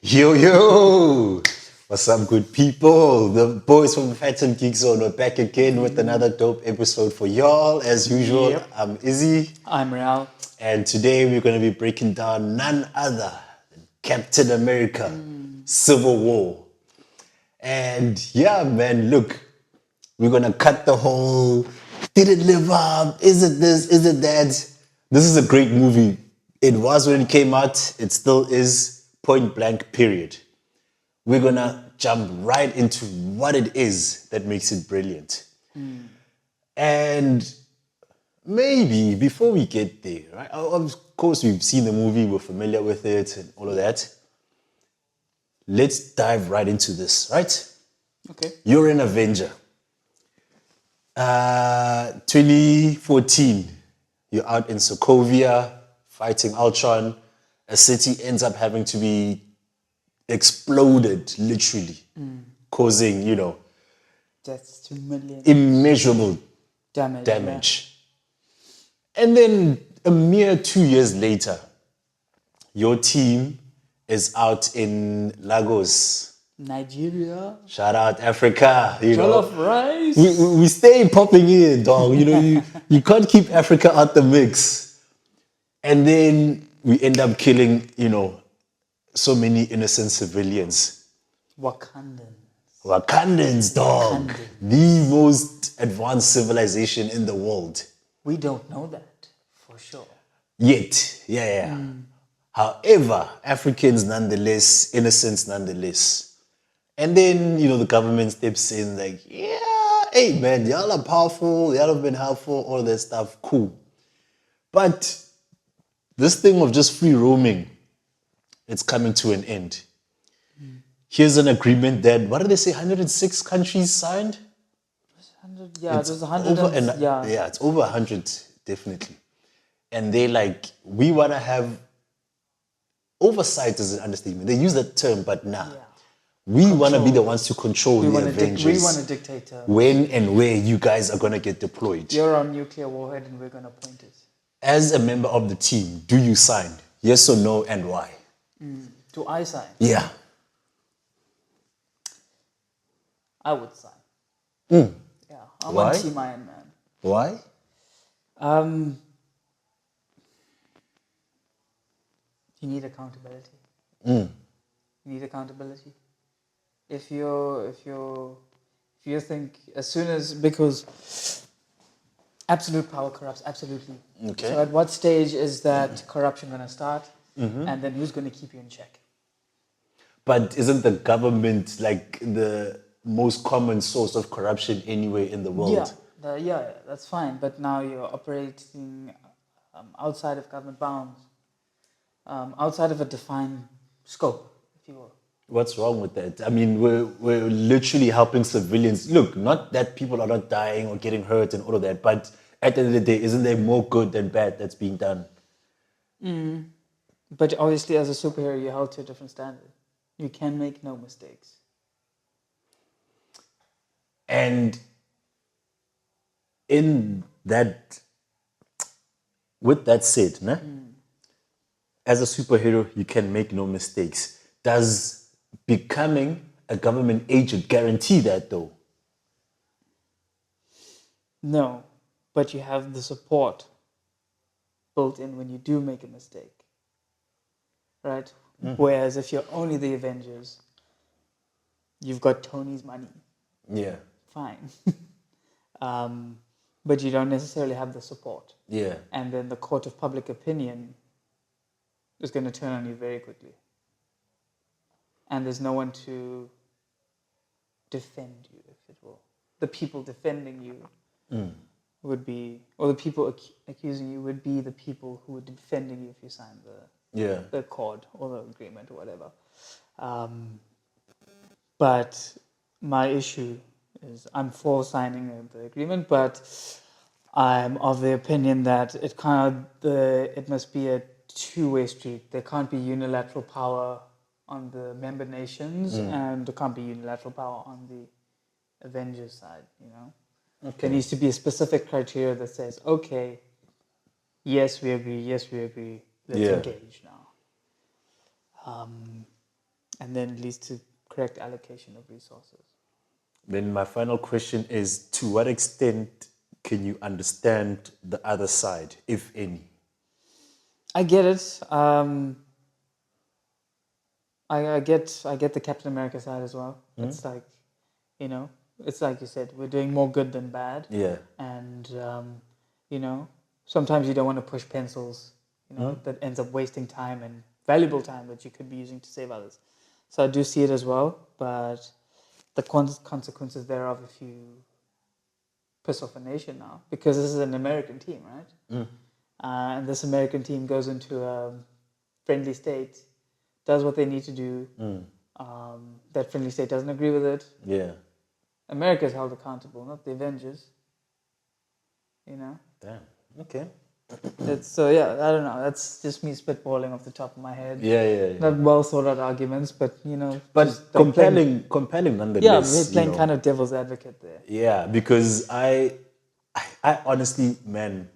Yo, yo! What's up, good people? The boys from Phantom Geek Zone are back again with another dope episode for y'all. As usual, Yep. I'm Izzy, I'm Riyaal. and today we're going to be breaking down none other than Captain America Civil War. And yeah, man, look, we're going to cut the whole did it live up? Is it this? Is it that? This is a great movie. It was when it came out, it still is, point blank, period. We're gonna jump right into what it is that makes it brilliant. And maybe before we get there, right? Of course, we've seen the movie, we're familiar with it, and all of that. Let's dive right into this, right? Okay. You're an Avenger. 2014, you're out in Sokovia fighting Ultron. A city ends up having to be exploded, literally, causing, That's 2 million immeasurable damage. damage. And then a mere 2 years later, your team is out in Lagos. Nigeria. Shout out Africa, Jollof rice. We stay popping in, dog. You can't keep Africa out the mix. And then we end up killing, so many innocent civilians. Wakandans, dog. Wakandans. The most advanced civilization in the world. We don't know that for sure. Yet, yeah. However, Africans nonetheless, innocents nonetheless. And then, the government steps in like, yeah, hey man, y'all are powerful, y'all have been helpful, all that stuff, cool. But this thing of just free roaming, it's coming to an end. Here's an agreement that, what did they say, 106 countries signed? 100, yeah, It's there's 100. yeah, it's over 100, definitely. And they like, we want to have oversight is an understatement. They use that term, but nah. Yeah. We want to be the ones to control We the want Avengers. we want to dictate terms. When and where you guys are going to get deployed. You're on nuclear warhead and we're going to point it. As a member of the team, do you sign? Yes or no, and why? Do I sign? Yeah. I would sign. Yeah, I'm Why? on Team Iron Man. Why? You need accountability. You need accountability. If you think as soon as, because absolute power corrupts absolutely. Okay. So at what stage is that corruption going to start, and then who's going to keep you in check? But isn't the government like the most common source of corruption anywhere in the world? Yeah, that's fine. But now you're operating outside of government bounds, outside of a defined scope, if you will. What's wrong with that? I mean, we're literally helping civilians. Look, not that people are not dying or getting hurt and all of that, but at the end of the day, isn't there more good than bad that's being done? But obviously, as a superhero, you're held to a different standard. You can make no mistakes. And in that, with that said, as a superhero, you can make no mistakes. Does becoming a government agent guarantee that though? No, but you have the support built in when you do make a mistake. Right? Whereas if you're only the Avengers, you've got Tony's money. Yeah. Fine. But you don't necessarily have the support. Yeah. And then the court of public opinion is going to turn on you very quickly. And there's no one to defend you, if it will. The people defending you would be, or the people accusing you would be the people who were defending you if you signed the accord or the agreement or whatever. But my issue is I'm for signing the agreement, but I'm of the opinion that it must be a two-way street. There can't be unilateral power on the member nations, and there can't be unilateral power on the Avengers side, Okay. There needs to be a specific criteria that says, okay, yes, we agree, let's engage now. and then it leads to correct allocation of resources. Then my final question is, to what extent can you understand the other side, if any? I get it. I get the Captain America side as well. It's like, you know, it's like you said, we're doing more good than bad. Yeah. And you know, sometimes you don't want to push pencils, that ends up wasting time and valuable time that you could be using to save others. So I do see it as well, but the consequences thereof if you piss off a nation now, because this is an American team, right? And this American team goes into a friendly state, does what they need to do. That friendly state doesn't agree with it. Yeah. America is held accountable, not the Avengers. Damn. Okay. So yeah, I don't know. That's just me spitballing off the top of my head. Yeah. Not well thought out arguments, but But just like compelling nonetheless. yeah, we're playing kind of devil's advocate there. Yeah, because I honestly, man,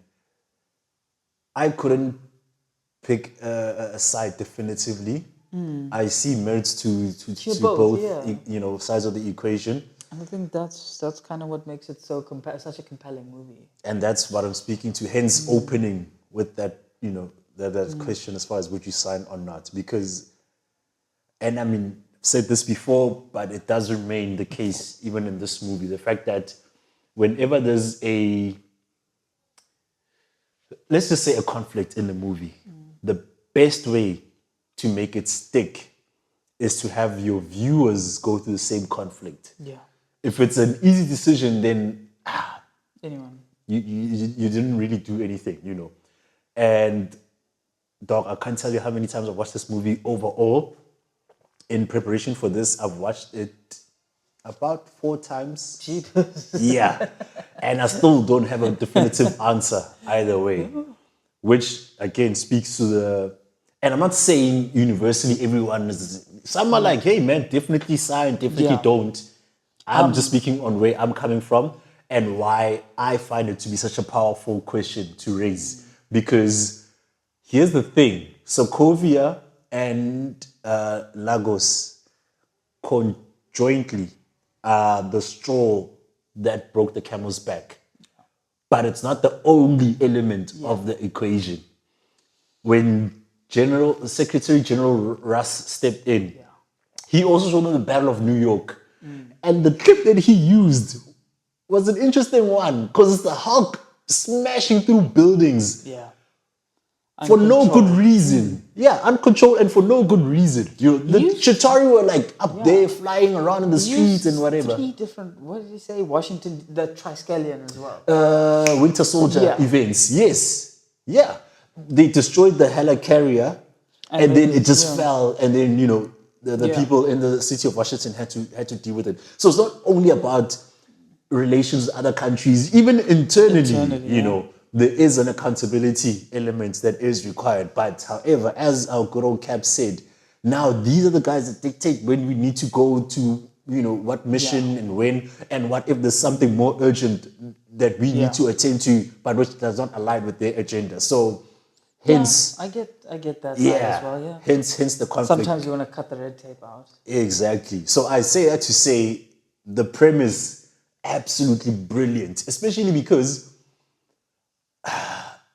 I couldn't pick a side definitively. I see merits to both, yeah. sides of the equation. And I think that's kind of what makes it so such a compelling movie. And that's what I'm speaking to. Hence, opening with that, that question as far as would you sign or not? Because, and I mean, I've said this before, but it does remain the case even in this movie. The fact that whenever there's let's just say a conflict in the movie, the best way to make it stick is to have your viewers go through the same conflict. Yeah. If it's an easy decision, then anyone. You didn't really do anything, And dog, I can't tell you how many times I've watched this movie overall. In preparation for this, I've watched it about 4 times. Jeepers. Yeah. And I still don't have a definitive answer either way. Which again speaks to and I'm not saying universally everyone is, some are like, hey man, definitely sign, definitely don't. I'm just speaking on where I'm coming from and why I find it to be such a powerful question to raise. Because here's the thing, Sokovia and Lagos conjointly are the straw that broke the camel's back. But it's not the only element of the equation. When Secretary General Russ stepped in, he also showed them the Battle of New York. And the clip that he used was an interesting one because it's the Hulk smashing through buildings for no good reason. Yeah, uncontrolled and for no good reason. The Chitauri were like up there flying around in the streets and whatever. 3 different, what did he say? Washington, the Triskelion as well. Winter Soldier events. Yes. Yeah. They destroyed the helicarrier and then it just fell and then, the people in the city of Washington had to deal with it. So it's not only about relations with other countries, even internally, there is an accountability element that is required. But however, as our good old Cap said, now these are the guys that dictate when we need to go to, what mission and when, and what if there's something more urgent that we need to attend to, but which does not align with their agenda. So hence, I get that side as well. Yeah. Hence the conflict. Sometimes you want to cut the red tape out. Exactly. So I say that to say the premise absolutely brilliant, especially because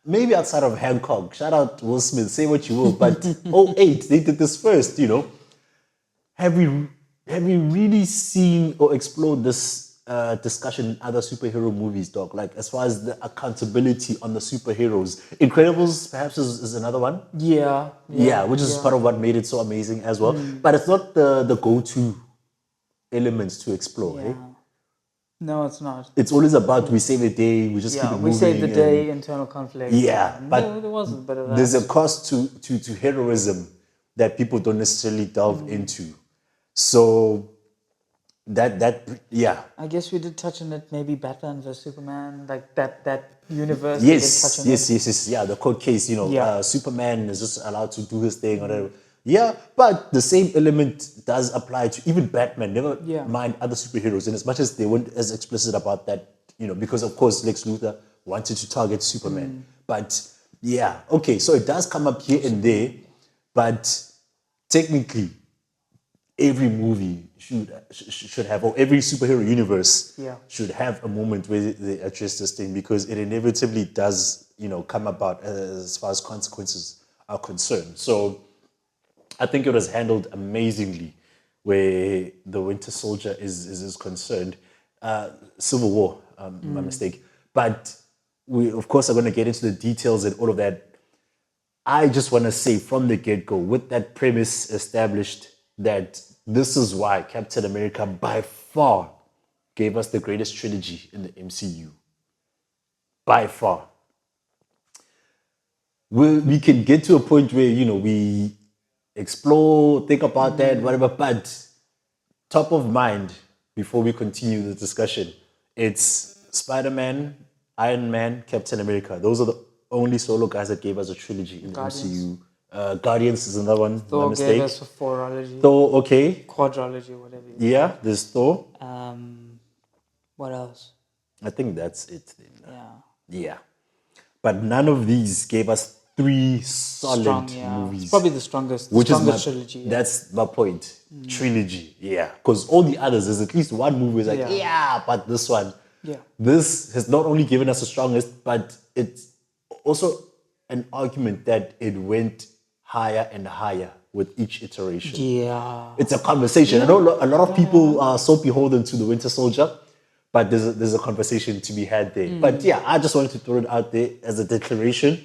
maybe outside of Hancock, shout out Will Smith, say what you will, but 08 they did this first. Have we really seen or explored this discussion in other superhero movies, dog? Like as far as the accountability on the superheroes, Incredibles perhaps is another one. Which is part of what made it so amazing as well. But it's not the go-to elements to explore. Eh? No, it's not. It's always about we save the day, we just keep it moving. We save the day, internal conflict. But there wasn't a bit of that. There's a cost to heroism that people don't necessarily delve into. So I guess we did touch on it. Maybe Batman vs Superman, like that universe. Yes. Yeah, the court case. Superman is just allowed to do his thing, whatever. Yeah, but the same element does apply to even Batman. Never mind other superheroes, and as much as they weren't as explicit about that, because of course Lex Luthor wanted to target Superman. But so it does come up here and there, but technically, every movie should have, or every superhero universe Yeah. should have a moment where they address this thing, because it inevitably does, come about as far as consequences are concerned. So I think it was handled amazingly where the Winter Soldier is concerned. Civil War, my mistake. But we, of course, are going to get into the details and all of that. I just want to say from the get go, with that premise established, that this is why Captain America by far gave us the greatest trilogy in the MCU. By far. We can get to a point where, we explore, think about that, whatever, but top of mind before we continue the discussion, it's Spider-Man, Iron Man, Captain America. Those are the only solo guys that gave us a trilogy in the Guardians. MCU. Guardians is another one, my Thor gave mistake. us a fourology, Thor, okay. quadrology, whatever. Yeah, there's Thor. What else? I think that's it then. Yeah. Yeah. But none of these gave us three solid Strong, yeah. movies. It's probably the strongest Which is strongest trilogy. Yeah. That's my point. Trilogy, yeah. Because all the others, there's at least one movie is like, Yeah. yeah, but this one. Yeah. This has not only given us the strongest, but it's also an argument that it went higher and higher with each iteration. Yeah. It's a conversation. I know a lot of people are so beholden to the Winter Soldier, but there's a conversation to be had there. But yeah, I just wanted to throw it out there as a declaration.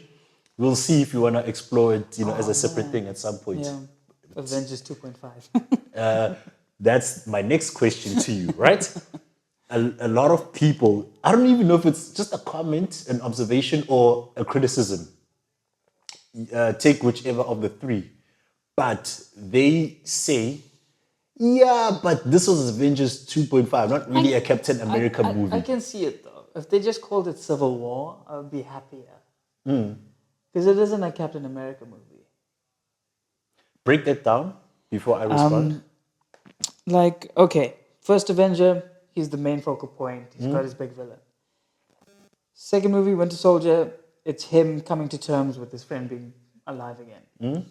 We'll see if you want to explore it, as a separate thing at some point. Yeah. Avengers 2.5. That's my next question to you, right? A lot of people, I don't even know if it's just a comment, an observation, or a criticism. Take whichever of the three. But they say, yeah, but this was Avengers 2.5, not really a Captain America movie. I can see it though. If they just called it Civil War, I would be happier. Because it isn't a Captain America movie. Break that down before I respond. Okay, first Avenger, he's the main focal point. He's got his big villain. Second movie, Winter Soldier, it's him coming to terms with his friend being alive again.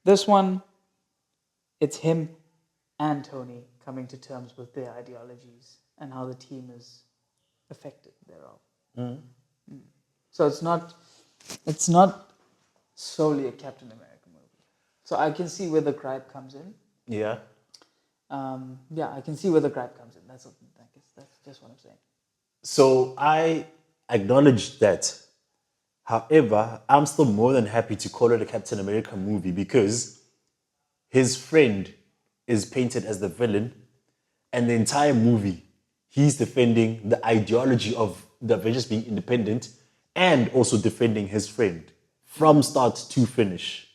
This one, it's him and Tony coming to terms with their ideologies and how the team is affected thereof. So it's not solely a Captain America movie. So I can see where the gripe comes in. Yeah. I can see where the gripe comes in. That's just what I'm saying. So I acknowledge that. However, I'm still more than happy to call it a Captain America movie because his friend is painted as the villain, and the entire movie, he's defending the ideology of the Avengers being independent and also defending his friend from start to finish.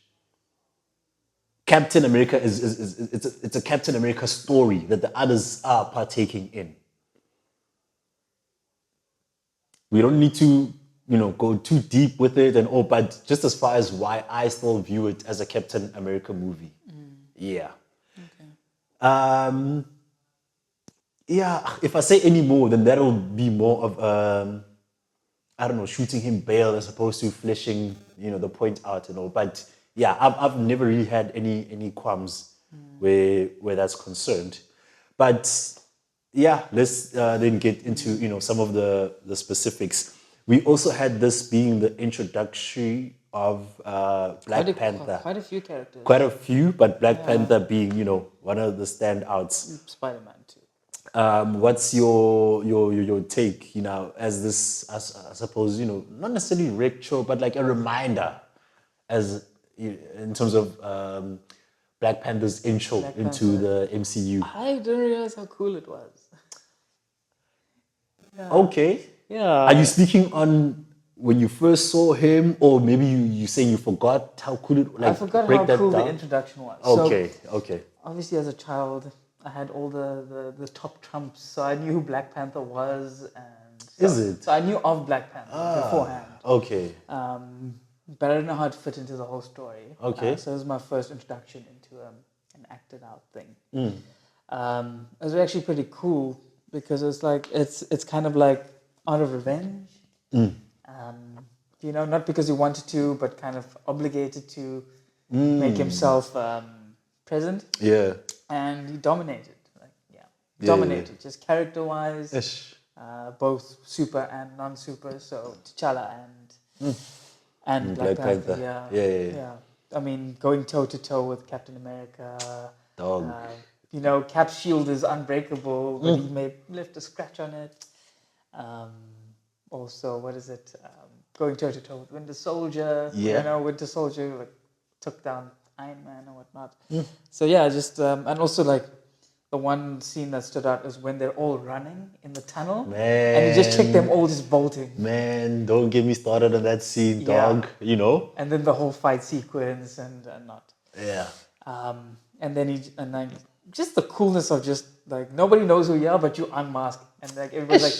Captain America it's a Captain America story that the others are partaking in. We don't need to, go too deep with it and all, but just as far as why I still view it as a Captain America movie. Yeah. Okay. If I say any more, then that'll be more of, I don't know, shooting him bail as opposed to fleshing, the point out and all. But yeah, I've never really had any qualms where that's concerned. But yeah, let's then get into, some of the specifics. We also had this being the introductory of Black Panther. Quite a few characters. Quite a few, but Black Panther being, one of the standouts. Spider-Man too. What's your take, as this, I suppose, not necessarily retro, but like a reminder as in terms of Black Panther's intro into the MCU. I didn't realize how cool it was. Okay. Yeah. Are you speaking on when you first saw him, or maybe you say you forgot how cool it was? I forgot how cool the introduction was. Okay. Obviously, as a child, I had all the top trumps, so I knew who Black Panther was, and so I knew of Black Panther beforehand. Okay. But I didn't know how it fit into the whole story. Okay. So it was my first introduction into an acted out thing. It was actually pretty cool because it's kind of like out of revenge. Not because he wanted to, but kind of obligated to make himself present. Yeah. and he dominated. Like, yeah, Yeah, yeah, yeah. dominated. Just character wise, Ish. both super and non-super. So T'Challa and Black Black Panther. Panther. Yeah, Yeah, yeah, yeah. yeah. I mean, going toe to toe with Captain America. Dog. Uh, Cap's shield is unbreakable, but he may left a scratch on it. Um, Also, what is it? Going toe to toe with Winter Soldier. Yeah. Winter Soldier like took down Iron Man or whatnot. So yeah, just and also like the one scene that stood out is when they're all running in the tunnel, and you just check them Man. all just bolting. Man, don't get me started on that scene, Yeah. dog. You know? And then the whole fight sequence and not. Yeah. And then like just the coolness of just like nobody knows who you are, but you unmask and like everybody's like,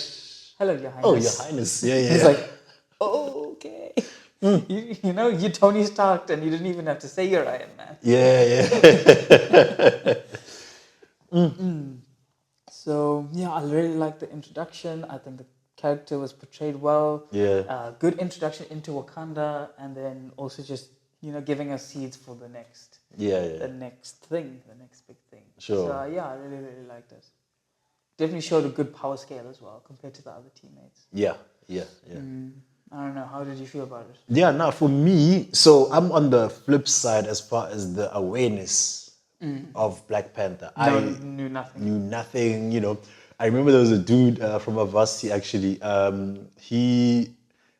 "Hello, Your Highness." Oh, Your Highness. Yeah, yeah. He's yeah. like, "Oh, okay." You Tony Stark, and you didn't even have to say you're Iron Man. Yeah, yeah. So yeah, I really like the introduction. I think the character was portrayed well. Yeah. Good introduction into Wakanda, and then also just giving us seeds for the next Yeah, yeah. the next thing, the next big thing. Sure. So yeah, I really really liked it. Definitely showed a good power scale as well compared to the other teammates. Yeah, yeah, yeah. I don't know. How did you feel about it? Yeah, now for me, so I'm on the flip side as far as the awareness of Black Panther. No, I knew nothing. knew nothing, I remember there was a dude from Avasti actually. He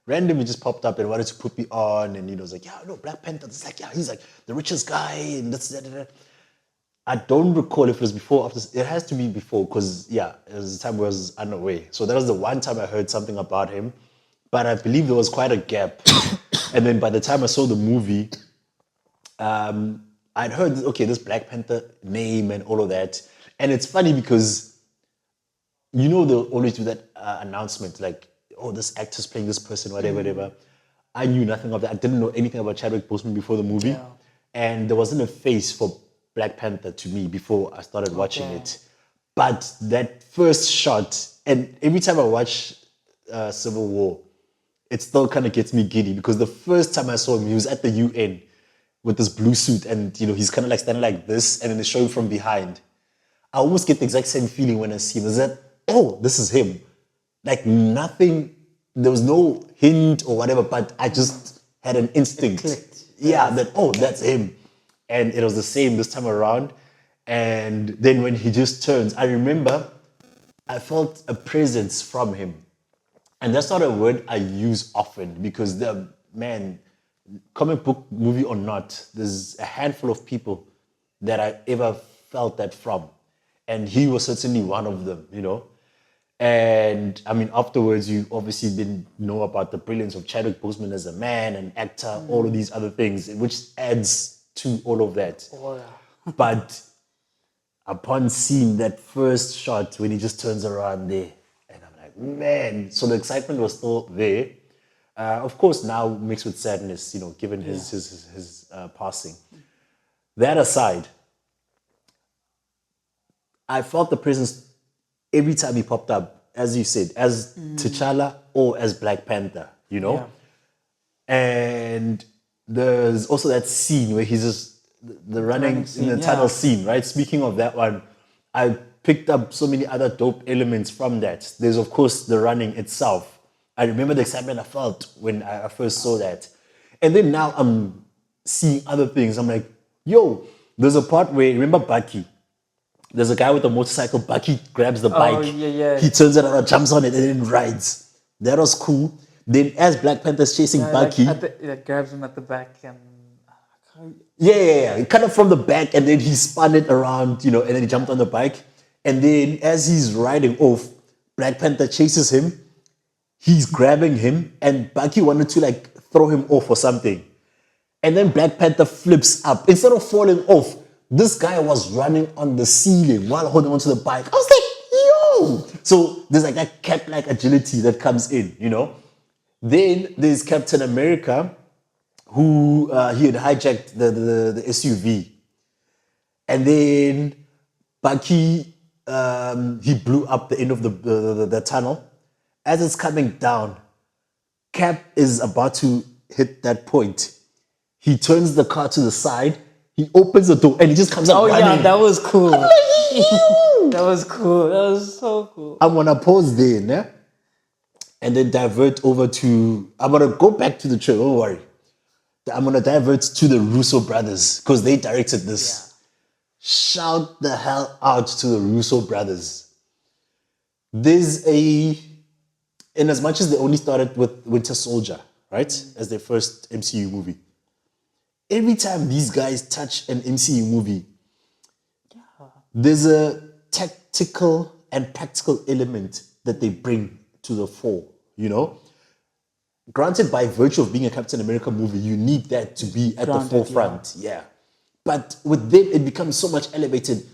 randomly just popped up and wanted to put me on, and was like, "Yeah, no, Black Panther." It's like, yeah, he's like the richest guy, and that's that. I don't recall if it was before or after. It has to be before because, yeah, it was the time where I was unaware. So that was the one time I heard something about him. But I believe there was quite a gap. And then by the time I saw the movie, I'd heard, okay, this Black Panther name and all of that. And it's funny because, they'll always do that announcement like, oh, this actor's playing this person, whatever, whatever. I knew nothing of that. I didn't know anything about Chadwick Boseman before the movie. Yeah. And there wasn't a face for Black Panther to me before I started watching it. But that first shot, and every time I watch Civil War, it still kind of gets me giddy because the first time I saw him, he was at the UN with this blue suit and, he's kind of like standing like this and then they show him from behind. I almost get the exact same feeling when I see him. Is that, oh, this is him. Like nothing, there was no hint or whatever, but I just had an instinct. It clicked. Yeah, that, oh, that's him. And it was the same this time around. And then when he just turns, I remember I felt a presence from him. And that's not a word I use often because comic book movie or not, there's a handful of people that I ever felt that from. And he was certainly one of them, And I mean, afterwards, you obviously didn't know about the brilliance of Chadwick Boseman as a man, an actor, all of these other things, which adds to all of that. But upon seeing that first shot when he just turns around there, and I'm like, man, so the excitement was still there. Of course, now mixed with sadness, given his passing. That aside, I felt the presence every time he popped up, as you said, as T'Challa or as Black Panther, Yeah. And there's also that scene where he's just the running scene, in the tunnel scene, right? Speaking of that one, I picked up so many other dope elements from that. There's of course the running itself. I remember the excitement I felt when I first saw that. And then now I'm seeing other things. I'm like, yo, there's a part where, remember Bucky? There's a guy with a motorcycle. Bucky grabs the bike. yeah. He turns it around, jumps on it, and then rides. That was cool. Then as Black Panther's chasing Bucky. It grabs him at the back and... Yeah. Kind of from the back, and then he spun it around, and then he jumped on the bike. And then as he's riding off, Black Panther chases him. He's grabbing him, and Bucky wanted to like throw him off or something. And then Black Panther flips up. Instead of falling off, this guy was running on the ceiling while holding onto the bike. I was like, yo! So there's like that cat-like agility that comes in, Then there's Captain America, who he had hijacked the SUV. And then Bucky, he blew up the end of the tunnel. As it's coming down, Cap is about to hit that point. He turns the car to the side, He opens the door and he just comes out Oh running. yeah, that was cool. Ew! That was cool. That was so cool. I'm gonna pause there, né? And then divert over to. I'm gonna go back to the trailer. Don't worry. I'm gonna divert to the Russo brothers because they directed this. Shout the hell out to the Russo brothers. There's a. In as much as they only started with Winter Soldier, right, as their first MCU movie. Every time these guys touch an MCU movie, there's a tactical and practical element that they bring to the fore, you know? Granted, by virtue of being a Captain America movie, you need that to be at Grounded, the forefront, yeah. But with them, it becomes so much elevated.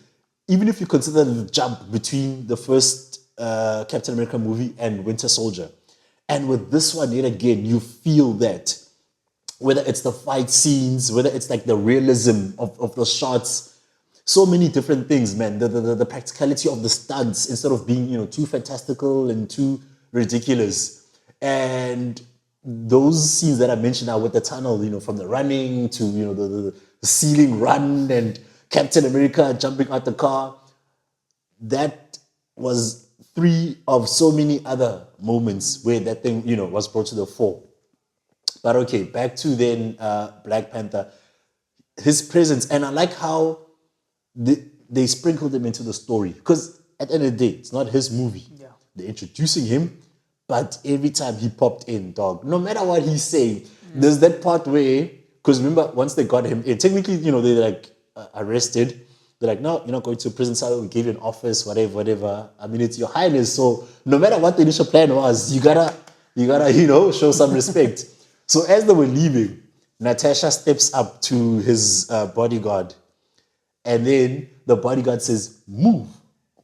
Even if you consider the jump between the first Captain America movie and Winter Soldier. And with this one, yet again, you feel that whether it's the fight scenes, whether it's like the realism of the shots, so many different things, man. The practicality of the stunts instead of being, you know, too fantastical and too ridiculous. And those scenes that I mentioned now with the tunnel, you know, from the running to, you know, the ceiling run and Captain America jumping out the car, that was three of so many other moments where that thing, you know, was brought to the fore. But okay, back to then Black Panther. His presence, and I like how they sprinkled him into the story. Because at the end of the day, it's not his movie. Yeah. They're introducing him, but every time he popped in, dog, no matter what he's saying, there's that part where, because remember, once they got him in, technically, you know, they're like arrested. They're like, no, you're not going to prison cell, we gave you an office, whatever. I mean, it's your highness. So no matter what the initial plan was, you gotta, you know, show some respect. So as they were leaving, Natasha steps up to his bodyguard, and then the bodyguard says, "Move,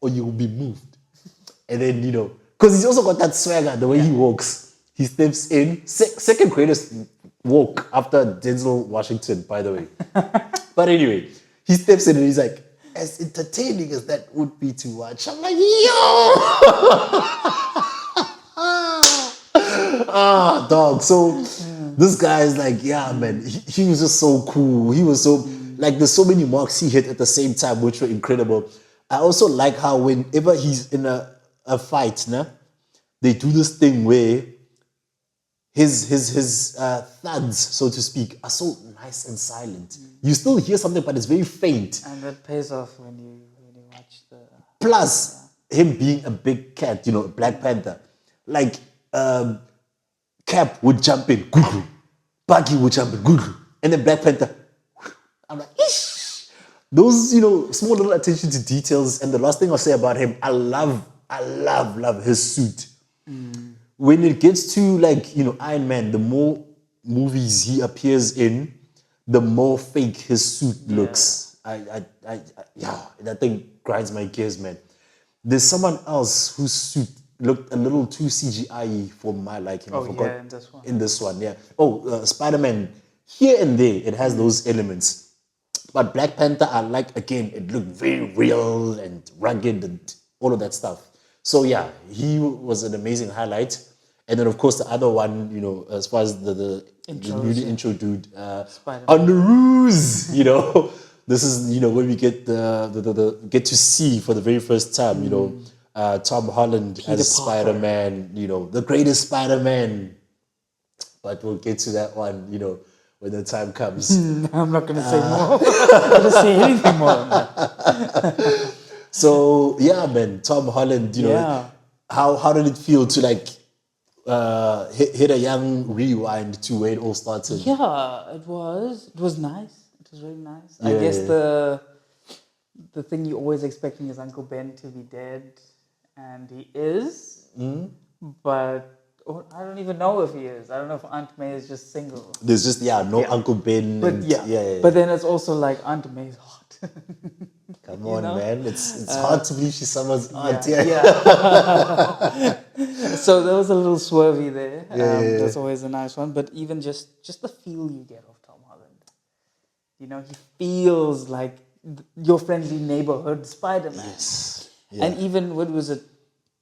or you will be moved." And then, you know, because he's also got that swagger, the way he walks. He steps in, second greatest walk after Denzel Washington, by the way. But anyway, he steps in and he's like, as entertaining as that would be to watch, I'm like, yo! Ah, dog. So this guy is like, yeah, man, he was just so cool. He was so, like, there's so many marks he hit at the same time, which were incredible. I also like how whenever he's in a fight, nah, they do this thing where his thuds, so to speak, are so nice and silent. You still hear something, but it's very faint. And that pays off when you watch the. Plus, him being a big cat, you know, Black Panther, like Cap would jump in, goo-goo. Buggy would jump in, goo-goo. And then Black Panther, I'm like, ish. Those, you know, small little attention to details. And the last thing I'll say about him, I love his suit. When it gets to, like, you know, Iron Man, the more movies he appears in, the more fake his suit looks. Yeah, that thing grinds my gears, man. There's someone else whose suit looked a little too CGI for my liking. Oh, I forgot. yeah, in this one. In this one, yeah. Oh, Spider-Man. Here and there, it has those elements. But Black Panther, I like, again, it looked very real and rugged and all of that stuff. So yeah, he was an amazing highlight. And then, of course, the other one, you know, as far as the newly intro dude, Spider-Man. on the ruse, you know, this is, you know, when we get get to see for the very first time, you know, Tom Holland as Parker. Spider-Man, you know, the greatest Spider-Man. But we'll get to that one, you know, when the time comes. I'm not going to say more. I'm not going to say anything more on that. So yeah, man, Tom Holland, you know, how did it feel to like hit a young rewind to where it all started? Yeah, it was nice. It was really nice. I guess the thing you're always expecting is Uncle Ben to be dead, and he is. But I don't even know if he is. I don't know if Aunt May is just single. There's just no Uncle Ben. But and, But then it's also like Aunt May is hot. Come on, know? man. It's hard to believe she's someone's aunt. So there was a little swervy there. That's always a nice one. But even just the feel you get of Tom Holland. You know, he feels like your friendly neighborhood Spider-Man. Yes. Yeah. And even what was it?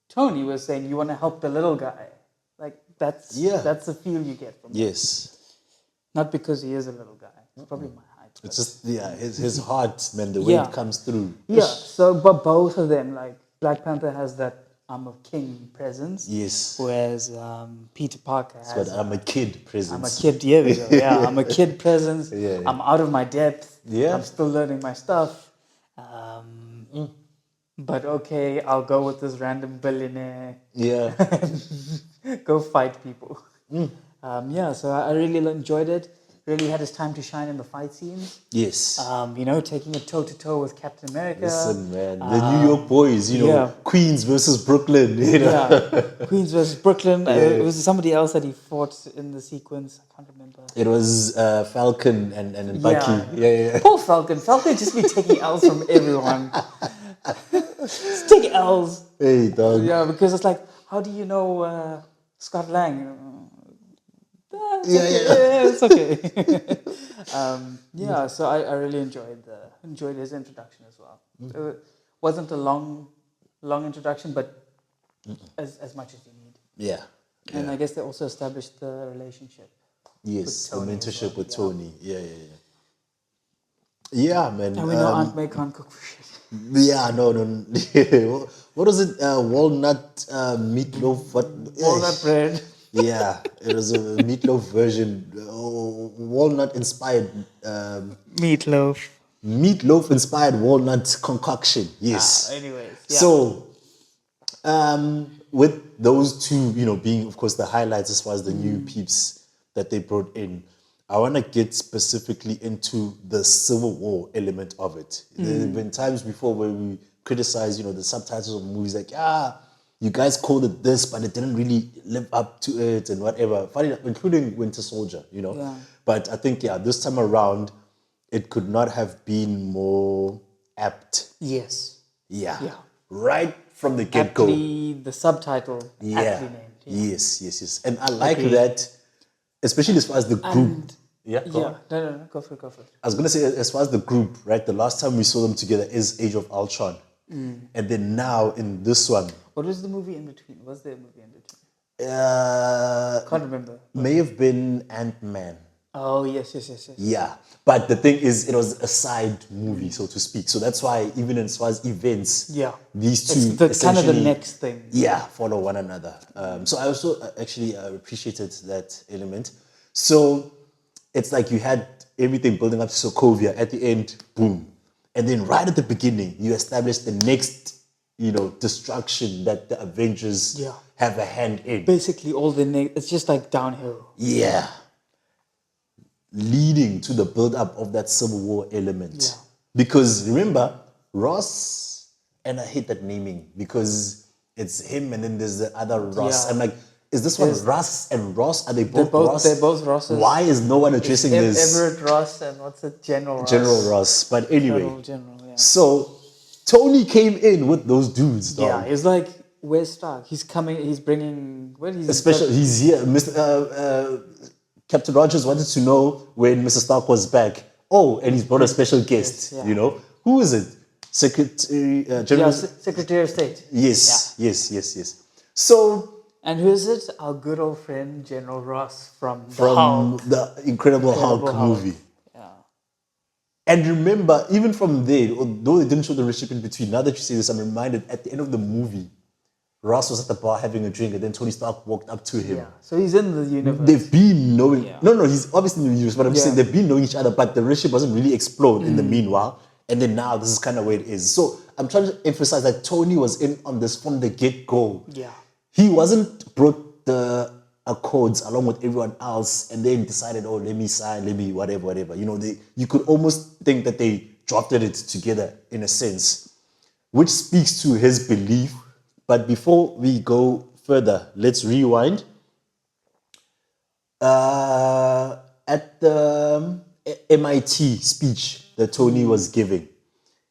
Tony was saying you want to help the little guy. Like that's the feel you get from him. Yes. Not because he is a little guy. It's probably my height. It's just his heart, man, the way Yeah. it comes through. Yeah. So, but both of them, like Black Panther has that I'm a king presence, Yes. whereas Peter Parker It's what has I'm a kid I'm a presence. kid. Here we go. Yeah, I'm a kid presence. Yeah, yeah. I'm out of my depth. Yeah. I'm still learning my stuff. But okay, I'll go with this random billionaire. Yeah. Go fight people. Yeah, so I really enjoyed it. Really had his time to shine in the fight scenes. Yes. Taking it toe to toe with Captain America. Listen, man, the New York boys, yeah. Queens versus Brooklyn, Yeah, Queens versus Brooklyn. Yeah. It was somebody else that he fought in the sequence. I can't remember. It was Falcon and Bucky. Yeah. Poor Falcon. Falcon just be taking L's from everyone. Just take L's. Hey, dog. Yeah, because it's like, how do you know Scott Lang? It's okay. So I really enjoyed his introduction as well. It wasn't a long introduction, but as much as you need. Yeah. And I guess they also established the relationship. Yes, the Tony mentorship with yeah. Tony. Yeah. Yeah, man. And we know Aunt May can't cook for shit. Yeah, no. What was it? Walnut meatloaf? What? Walnut bread. Yeah, it was a meatloaf version, walnut inspired. Meatloaf. Meatloaf inspired walnut concoction. Yes. Anyways. Yeah. So, with those two, being of course the highlights as far as the new peeps that they brought in, I want to get specifically into the Civil War element of it. There have been times before where we criticize, the subtitles of movies like, you guys called it this, but it didn't really live up to it and whatever. Funny, including Winter Soldier, Yeah. But I think, this time around, it could not have been more apt. Yes. Yeah. Yeah. Right from the get-go. Aptly, the subtitle aptly named. Yeah. Yes. And I like that, especially as far as the group. Go on. No, go for it. I was going to say, as far as the group, right? The last time we saw them together is Age of Ultron. And then now in this one. What was the movie in between? Was there a movie in between? Can't remember. May have been Ant-Man. Oh, yes. Yeah. But the thing is, it was a side movie, so to speak. So that's why, even as far as events, these two It's kind of the next thing. Yeah, follow one another. So I also actually appreciated that element. So it's like you had everything building up to Sokovia. At the end, boom. And then right at the beginning, you establish the next, destruction that the Avengers have a hand in. Basically, it's just like downhill. Yeah. Leading to the build-up of that Civil War element. Yeah. Because remember, Ross, and I hate that naming because it's him and then there's the other Ross. Yeah. I'm like, is this one Russ and Ross? Are they both Ross? They're both Rosses. Why is no one addressing this? Everett Ross and what's it? General Ross. General Ross. But anyway. General, yeah. So, Tony came in with those dudes, dog. Yeah, he's like, where's Stark? He's coming, he's bringing, he's here. Mr. Captain Rogers wanted to know when Mr. Stark was back. Oh, and he's brought a special guest, Who is it? Secretary General? Secretary of State. Yes. So... And who is it? Our good old friend, General Ross from the Incredible Hulk movie. Yeah. And remember, even from there, although they didn't show the relationship in between, now that you say this, I'm reminded at the end of the movie, Ross was at the bar having a drink, and then Tony Stark walked up to him. Yeah, so he's in the universe. They've been knowing... Yeah. No, he's obviously in the universe, but I'm saying they've been knowing each other, but the relationship wasn't really explored in the meanwhile. And then now, this is kind of where it is. So I'm trying to emphasize that Tony was in on this from the get-go. Yeah. He wasn't brought the Accords along with everyone else and then decided, let me sign, let me whatever. You could almost think that they drafted it together in a sense, which speaks to his belief. But before we go further, let's rewind. At the MIT speech that Tony was giving,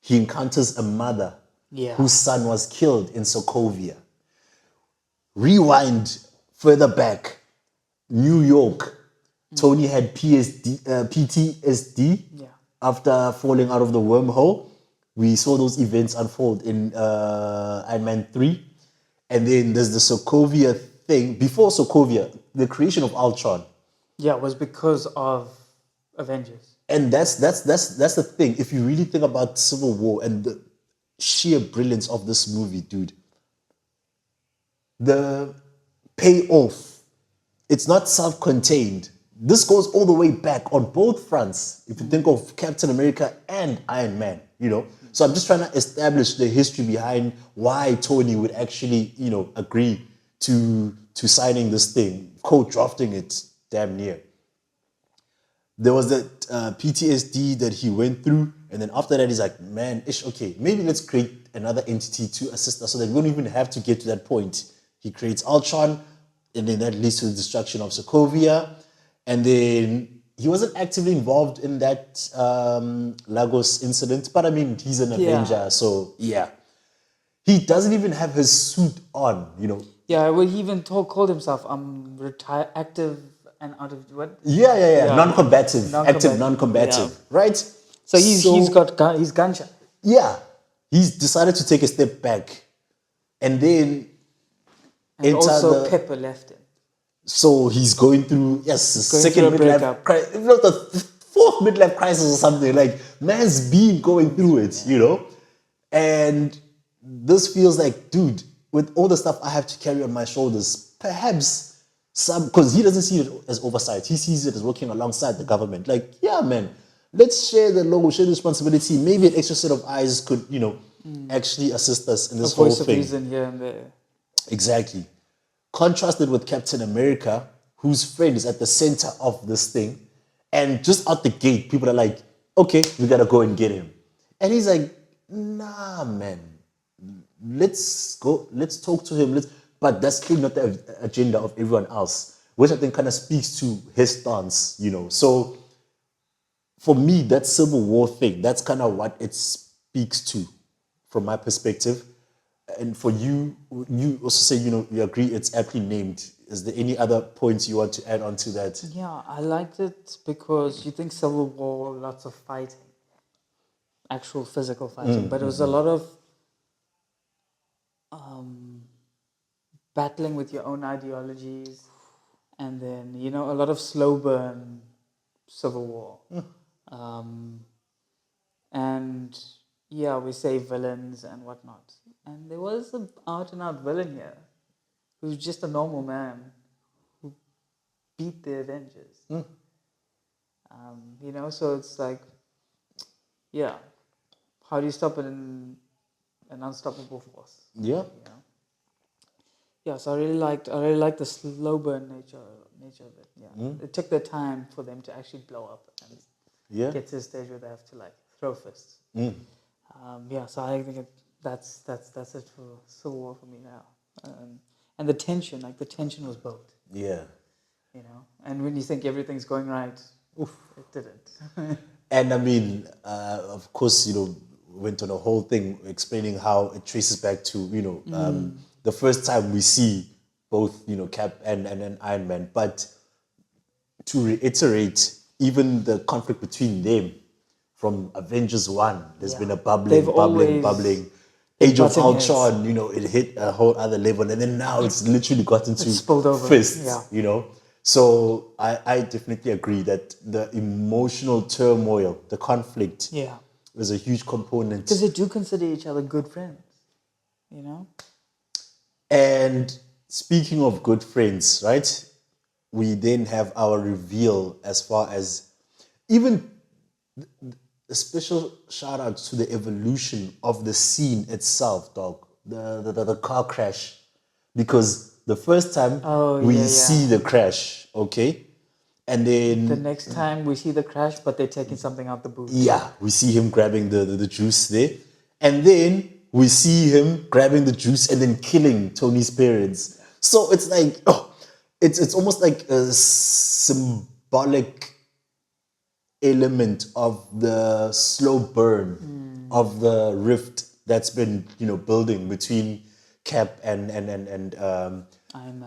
he encounters a mother whose son was killed in Sokovia. Rewind further back, New York. Tony had PTSD after falling out of the wormhole. We saw those events unfold in Iron Man 3. And then there's the Sokovia thing. Before Sokovia, the creation of Ultron. Yeah, was because of Avengers. And that's the thing. If you really think about Civil War and the sheer brilliance of this movie, dude, the payoff, it's not self-contained. This goes all the way back on both fronts. If you think of Captain America and Iron Man, So I'm just trying to establish the history behind why Tony would actually, agree to signing this thing, co-drafting it, damn near. There was that PTSD that he went through, and then after that, he's like, man, okay, maybe let's create another entity to assist us so that we don't even have to get to that point. He creates Ultron, and then that leads to the destruction of Sokovia, and then he wasn't actively involved in that Lagos incident, but I mean, he's an Avenger, so yeah. He doesn't even have his suit on, Yeah, well, he even called himself retired, active and out of what? Yeah. Non-combative, active, non-combative, right? So he's got he's gunshot. Yeah, he's decided to take a step back, and then and also Pepper left him. So he's going through second midlife crisis, the fourth midlife crisis or something. Like man's been going through it, and this feels like, dude, with all the stuff I have to carry on my shoulders, perhaps because he doesn't see it as oversight. He sees it as working alongside the government. Like, yeah, man, let's share the load, share the responsibility. Maybe an extra set of eyes could, actually assist us in this whole thing. A voice of reason here and there. Exactly. Contrasted with Captain America, whose friend is at the center of this thing. And just out the gate, people are like, okay, we got to go and get him. And he's like, nah, man. Let's go. Let's talk to him. But that's still not the agenda of everyone else, which I think kind of speaks to his stance, So for me, that Civil War thing, that's kind of what it speaks to from my perspective. And for you, you also say, you agree it's aptly named. Is there any other points you want to add on to that? Yeah, I liked it because you think Civil War, lots of fighting, actual physical fighting, but it was a lot of battling with your own ideologies, and then a lot of slow burn Civil War, and yeah, we say villains and whatnot, and there was an out and out villain here, who's just a normal man who beat the Avengers. So it's like, yeah, how do you stop an unstoppable force? Yeah. Yeah, so I really liked the slow burn nature of it. Yeah, it took their time for them to actually blow up and get to the stage where they have to throw fists. So I think that's it for Civil War for me now. And the tension was built. Yeah. And when you think everything's going right, it didn't. And I mean, of course, went on a whole thing explaining how it traces back to, the first time we see both, Cap and Iron Man. But to reiterate, even the conflict between them from Avengers 1, there's been a bubbling. Age of Ultron, it hit a whole other level. And then now it's literally gotten to fists, So I definitely agree that the emotional turmoil, the conflict, is a huge component. Because they do consider each other good friends, And speaking of good friends, right? We then have our reveal as far as even a special shout out to the evolution of the scene itself, dog. The car crash. Because the first time we see the crash, okay? And then the next time we see the crash, but they're taking something out the boot. Yeah, we see him grabbing the juice there. And then we see him grabbing the juice and then killing Tony's parents. So it's like, it's almost like a symbolic element of the slow burn of the rift that's been, building between Cap and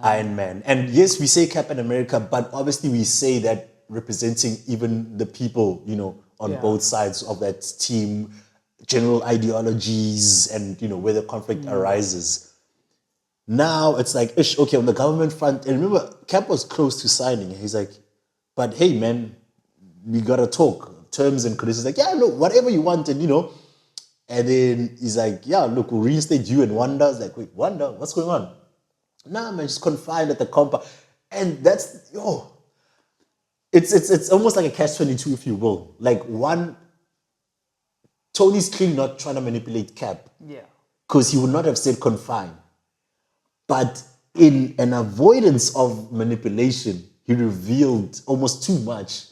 Iron Man. And yes, we say Captain America, but obviously we say that representing even the people, on both sides of that team, general ideologies and, where the conflict arises. Now it's like, okay, on the government front, and remember, Cap was close to signing. He's like, but hey, man, we gotta talk. terms and conditions. Like, yeah, look, whatever you want, and and then he's like, yeah, look, we'll reinstate you and Wanda. It's like, wait, Wanda, what's going on? Nah, man, just confined at the compound. And that's, it's almost like a catch-22, if you will. Like, one, Tony's clearly not trying to manipulate Cap. Yeah. Because he would not have said confined. But in an avoidance of manipulation, he revealed almost too much.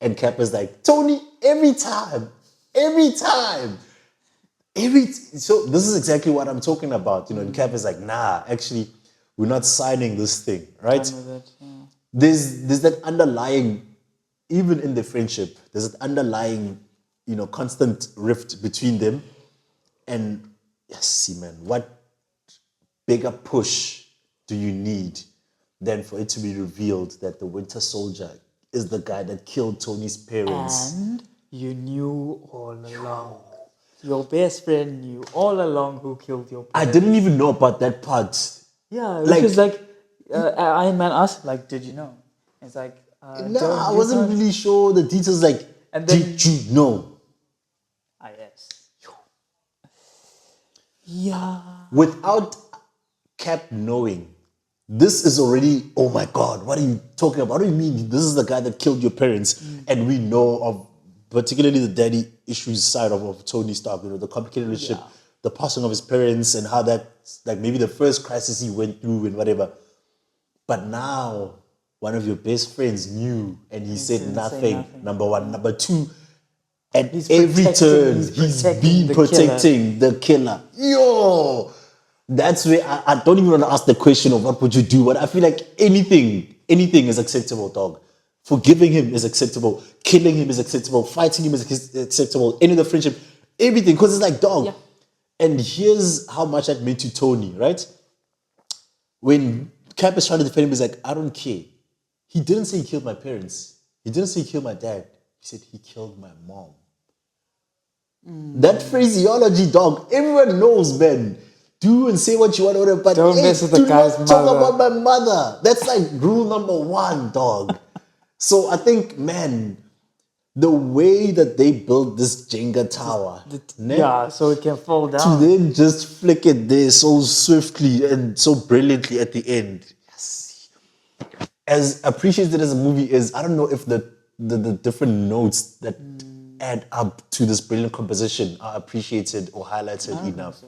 And Cap is like, Tony, every time. So this is exactly what I'm talking about. And Cap is like, nah, actually, we're not signing this thing, right? Done with it, yeah. There's that underlying, even in the friendship, there's that underlying, constant rift between them. And yes, see, man, what bigger push do you need than for it to be revealed that the Winter Soldier is the guy that killed Tony's parents? And you knew all along. Your best friend knew all along who killed your I parents. didn't even know about that part. Yeah, Like- because Iron Man asked, like, did you know? It's like, I wasn't really sure the details. Like, And then- did you know? Yes. Yeah. Without Cap knowing, this is already, oh my God, what are you talking about? What do you mean? This is the guy that killed your parents. And we know of particularly the daddy issues side of Tony Stark, the complicated relationship, the passing of his parents, and how that, like maybe the first crisis he went through and whatever. But now, one of your best friends knew and he said didn't say nothing. nothing. Number one. Number two, at He's every protecting- turn, he's he's protecting been the killer. protecting the killer. Yo! That's where I don't even want to ask the question of what would you do, but I feel like anything is acceptable, dog. Forgiving him is acceptable. Killing him is acceptable. Fighting him is acceptable. Ending the friendship, everything. Because it's like, dog. Yeah. And here's how much that meant to Tony, right? When Cap is trying to defend him, he's like, I don't care. He didn't say he killed my parents. He didn't say he killed my dad. He said he killed my mom. That phraseology, dog, everyone knows, man. Do and say what you want, whatever, but Don't mess with the do guy's not talk mother. about my mother. That's like rule number one, dog. So I think, man, the way that they built this Jenga tower, Yeah, so it can fall to down. then just flick it there so swiftly and so brilliantly at the end. Yes. As appreciated as a movie is, I don't know if the different notes that add up to this brilliant composition are appreciated or highlighted enough.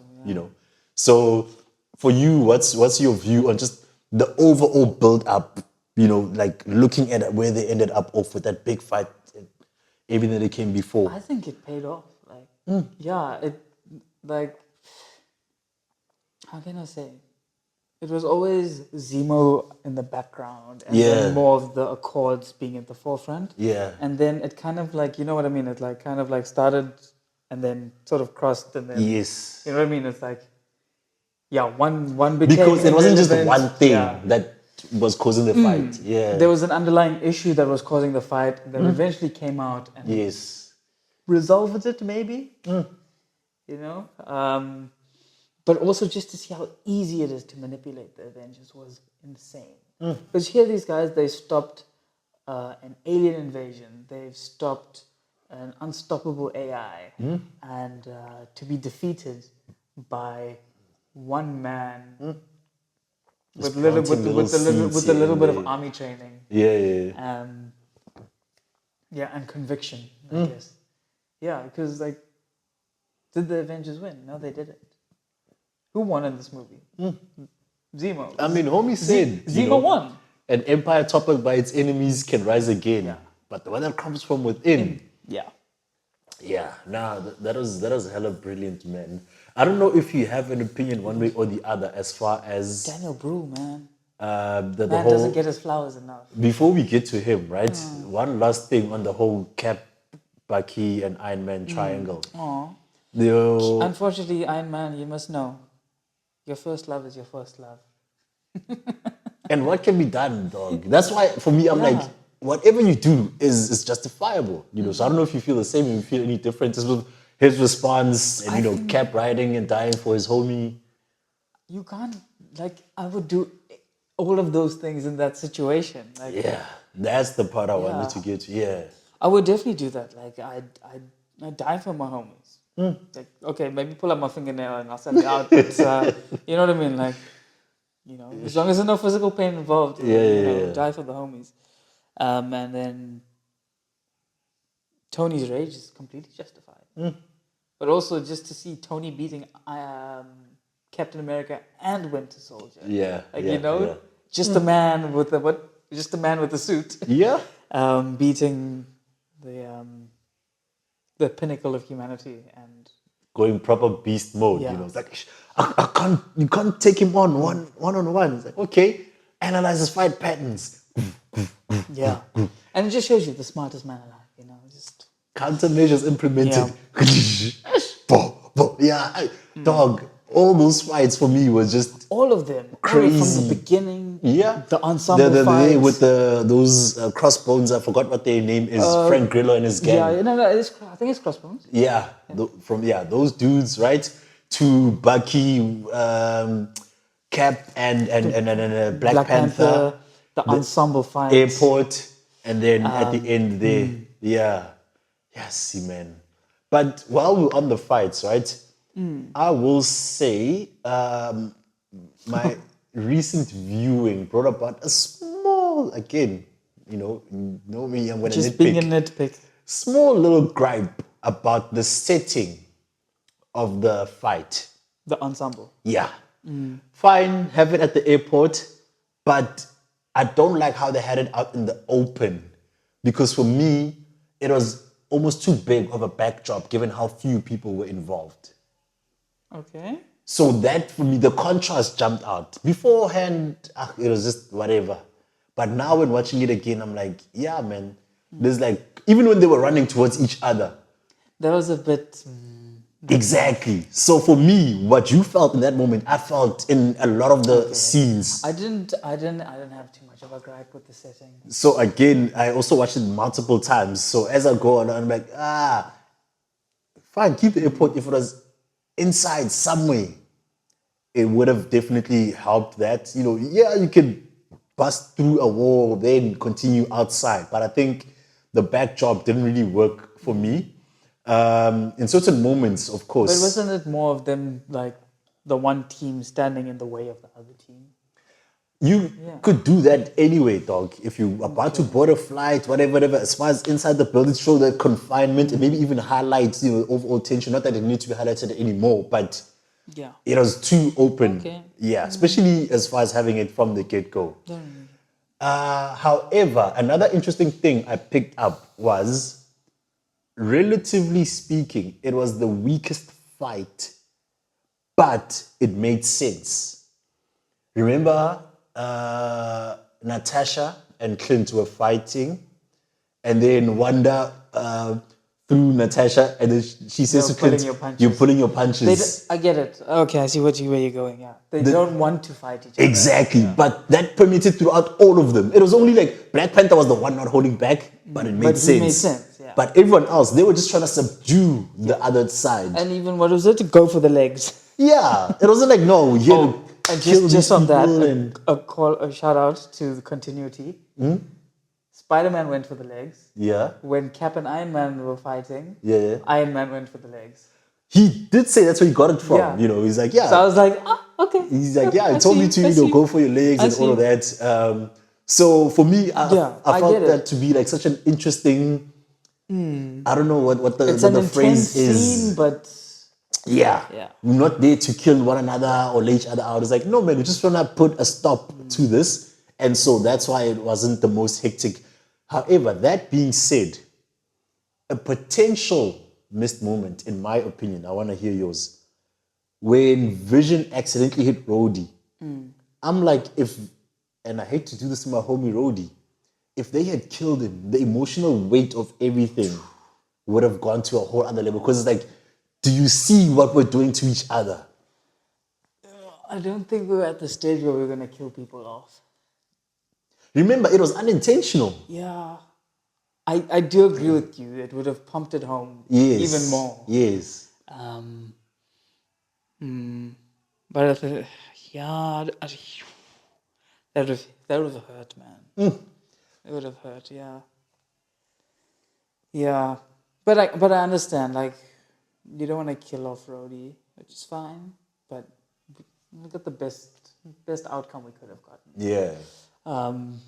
So for you, what's your view on just the overall build up? Like looking at where they ended up off with that big fight, and everything that came before. I think it paid off. Like, yeah, it, like, how can I say? It was always Zemo in the background and Yeah. then more of the Accords being at the forefront. Yeah. And then it kind of like, you know what I mean? It like kind of like started and then sort of crossed and then, Yes. you know what I mean? It's like, yeah, one became Because it wasn't just irrelevant. one thing Yeah. that was causing the fight. Yeah. There was an underlying issue that was causing the fight that eventually came out and Yes. resolved it maybe, but also just to see how easy it is to manipulate the Avengers was insane. Because here these guys, they stopped an alien invasion, they've stopped an unstoppable AI, and to be defeated by one man with a little bit of army training. Yeah. And conviction, I guess. Yeah, because like, did the Avengers win? No, they didn't. Who won in this movie? Zemo. I mean, homie said Zemo won. An empire toppled by its enemies can rise again. Yeah. But the one that comes from within. Yeah. Yeah, that was hella brilliant, man. I don't know if you have an opinion one way or the other as far as Daniel Brew, man. the Man whole. doesn't get his flowers enough. Before we get to him, right? One last thing on the whole Cap, Bucky, and Iron Man triangle. Aw. The- Unfortunately, Iron Man, you must know, your first love is your first love. And what can be done, dog? That's why, for me, I'm Yeah. like, whatever you do is justifiable, So I don't know if you feel the same, if you feel any different. Just with his response and, I think- Cap riding and dying for his homie. You can't, like, I would do all of those things in that situation. Like, Yeah, that's the part I wanted Yeah. to get to. Yeah. I would definitely do that. Like I'd die for my homies. Like okay, maybe pull up my fingernail and I'll send it out. But you know what I mean? Like as long as there's no physical pain involved, Yeah. die for the homies. And then Tony's rage is completely justified. But also just to see Tony beating Captain America and Winter Soldier. Yeah. Like Yeah. just a man with just a man with a suit. Yeah. Beating the pinnacle of humanity and Going proper beast mode, Yeah. It's like, you can't take him on one. It's like, okay, analyze his fight patterns. yeah, and it just shows you the smartest man alive. Just Countermeasures implemented. Yeah, dog. All those fights for me was just all of them, crazy. from the beginning. Yeah, the ensemble the fights with those crossbones. I forgot what their name is. Frank Grillo and his gang. Yeah, no, I think it's Crossbones. Yeah, those dudes, right? To Bucky, Cap, and Black Panther, the ensemble fights, airport, and then at the end there, yes, man. But while we're on the fights, right? I will say my recent viewing brought about a small, again, you know me, I'm gonna just nitpick. being a nitpick. Small little gripe about the setting of the fight. The ensemble. Yeah. Fine, have it at the airport, but I don't like how they had it out in the open. Because for me, it was almost too big of a backdrop given how few people were involved. Okay. So that, for me, the contrast jumped out. Beforehand, it was just whatever. But now when watching it again, I'm like, yeah, man. There's like, even when they were running towards each other. That was a bit... Exactly. So for me, what you felt in that moment, I felt in a lot of the scenes. I didn't have too much of a gripe with the setting. So again, I also watched it multiple times. So as I go on, I'm like, fine, keep the airport. If it was inside somewhere, it would have definitely helped that. You could bust through a wall, then continue outside. But I think the backdrop didn't really work for me. In certain moments, of course. But wasn't it more of them, like, the one team standing in the way of the other team? You could do that anyway, dog. If you're about to board a flight, whatever, as far as inside the building, show the confinement and maybe even highlight, overall tension. Not that it needs to be highlighted anymore, but it was too open. Okay. Yeah, especially as far as having it from the get-go. However, another interesting thing I picked up was, relatively speaking, it was the weakest fight, but it made sense. Remember, Natasha and Clint were fighting, and then Wanda threw Natasha, and then she says to Clint, "You're pulling your punches." I get it. Okay, I see where you're going. Yeah, they don't want to fight each other. Exactly, but that permeated throughout all of them. It was only like Black Panther was the one not holding back, but it made sense. He made sense. Yeah. But everyone else, they were just trying to subdue the other side. And even what was it? To go for the legs. Yeah, it wasn't like no, we had to and kill just on that, and a shout out to the continuity. Spider-Man went for the legs. Yeah. When Cap and Iron Man were fighting, Yeah. Iron Man went for the legs. He did say that's where he got it from. Yeah. He's like, yeah. So I was like, okay. He's like, yeah, he told me to, go for your legs and all of that. So for me, I felt that to be like such an interesting. I don't know what the phrase is. Scene, but yeah, we're not there to kill one another or lay each other out. It's like, no, man, we just want to put a stop to this. And so that's why it wasn't the most hectic. However, that being said, a potential missed moment, in my opinion, I want to hear yours. When Vision accidentally hit Rhodey, I'm like, and I hate to do this to my homie Rhodey, if they had killed him, the emotional weight of everything would have gone to a whole other level. Because it's like, do you see what we're doing to each other? I don't think we were at the stage where we were going to kill people off. Remember, it was unintentional. Yeah. I do agree with you. It would have pumped it home even more. Yes. But that would have hurt, man. It would have hurt, yeah. Yeah, but I understand. Like, you don't want to kill off Rhodey, which is fine. But we got the best outcome we could have gotten. Yeah. Um,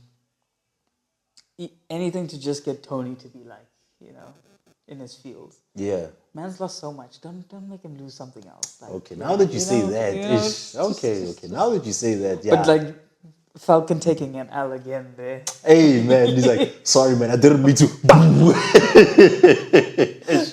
anything to just get Tony to be like, in his field. Yeah. Man's lost so much. Don't make him lose something else. Like, Okay, now that you say that, okay. Now that you say that, yeah. But like Falcon taking an L again there. Hey man, he's like, sorry man, I didn't mean to.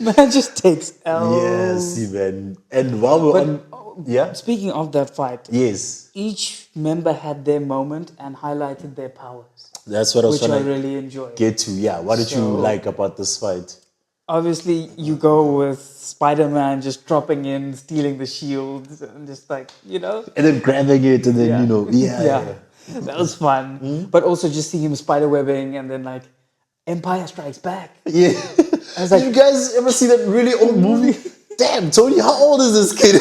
Man just takes L's. Yes, man. And while we're on, yeah. Speaking of that fight, Yes, each member had their moment and highlighted their powers, that's what I was which I trying to really enjoyed. get to. Yeah, what did you So- like about this fight? Obviously, you go with Spider-Man just dropping in, stealing the shields, and just like, And then grabbing it, and then Yeah. yeah. That was fun. But also just seeing him spider-webbing and then like Empire Strikes Back. Yeah. I was like, Did you guys ever see that really old movie? Damn, Tony, how old is this kid?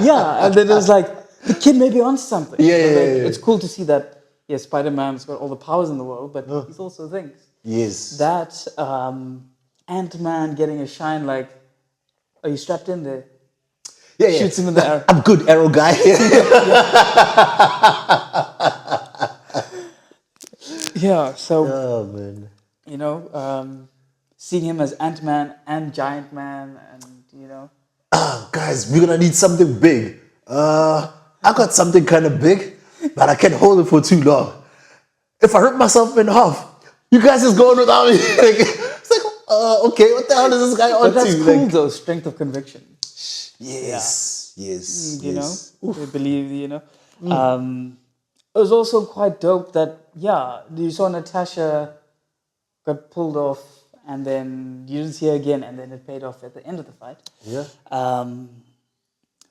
yeah. And then it was like, the kid may be on something. Yeah, But, yeah, like, yeah. It's cool to see that, yeah, Spider-Man's got all the powers in the world, but he's also thinks. Yes. That Ant-Man getting a shine, like, are you strapped in there? Yeah. Shoots him in the air. I'm good, arrow guy. Yeah, so, Oh man. seeing him as Ant-Man and Giant Man and, Guys, we're gonna need something big. I got something kind of big, but I can't hold it for too long. If I rip myself in half, you guys is going without me. It's like, okay, what the hell is this guy on But that's to? cool Like, though, strength of conviction. yes, yes. They believe, it was also quite dope that, you saw Natasha got pulled off and then you didn't see her again and then it paid off at the end of the fight. Yeah.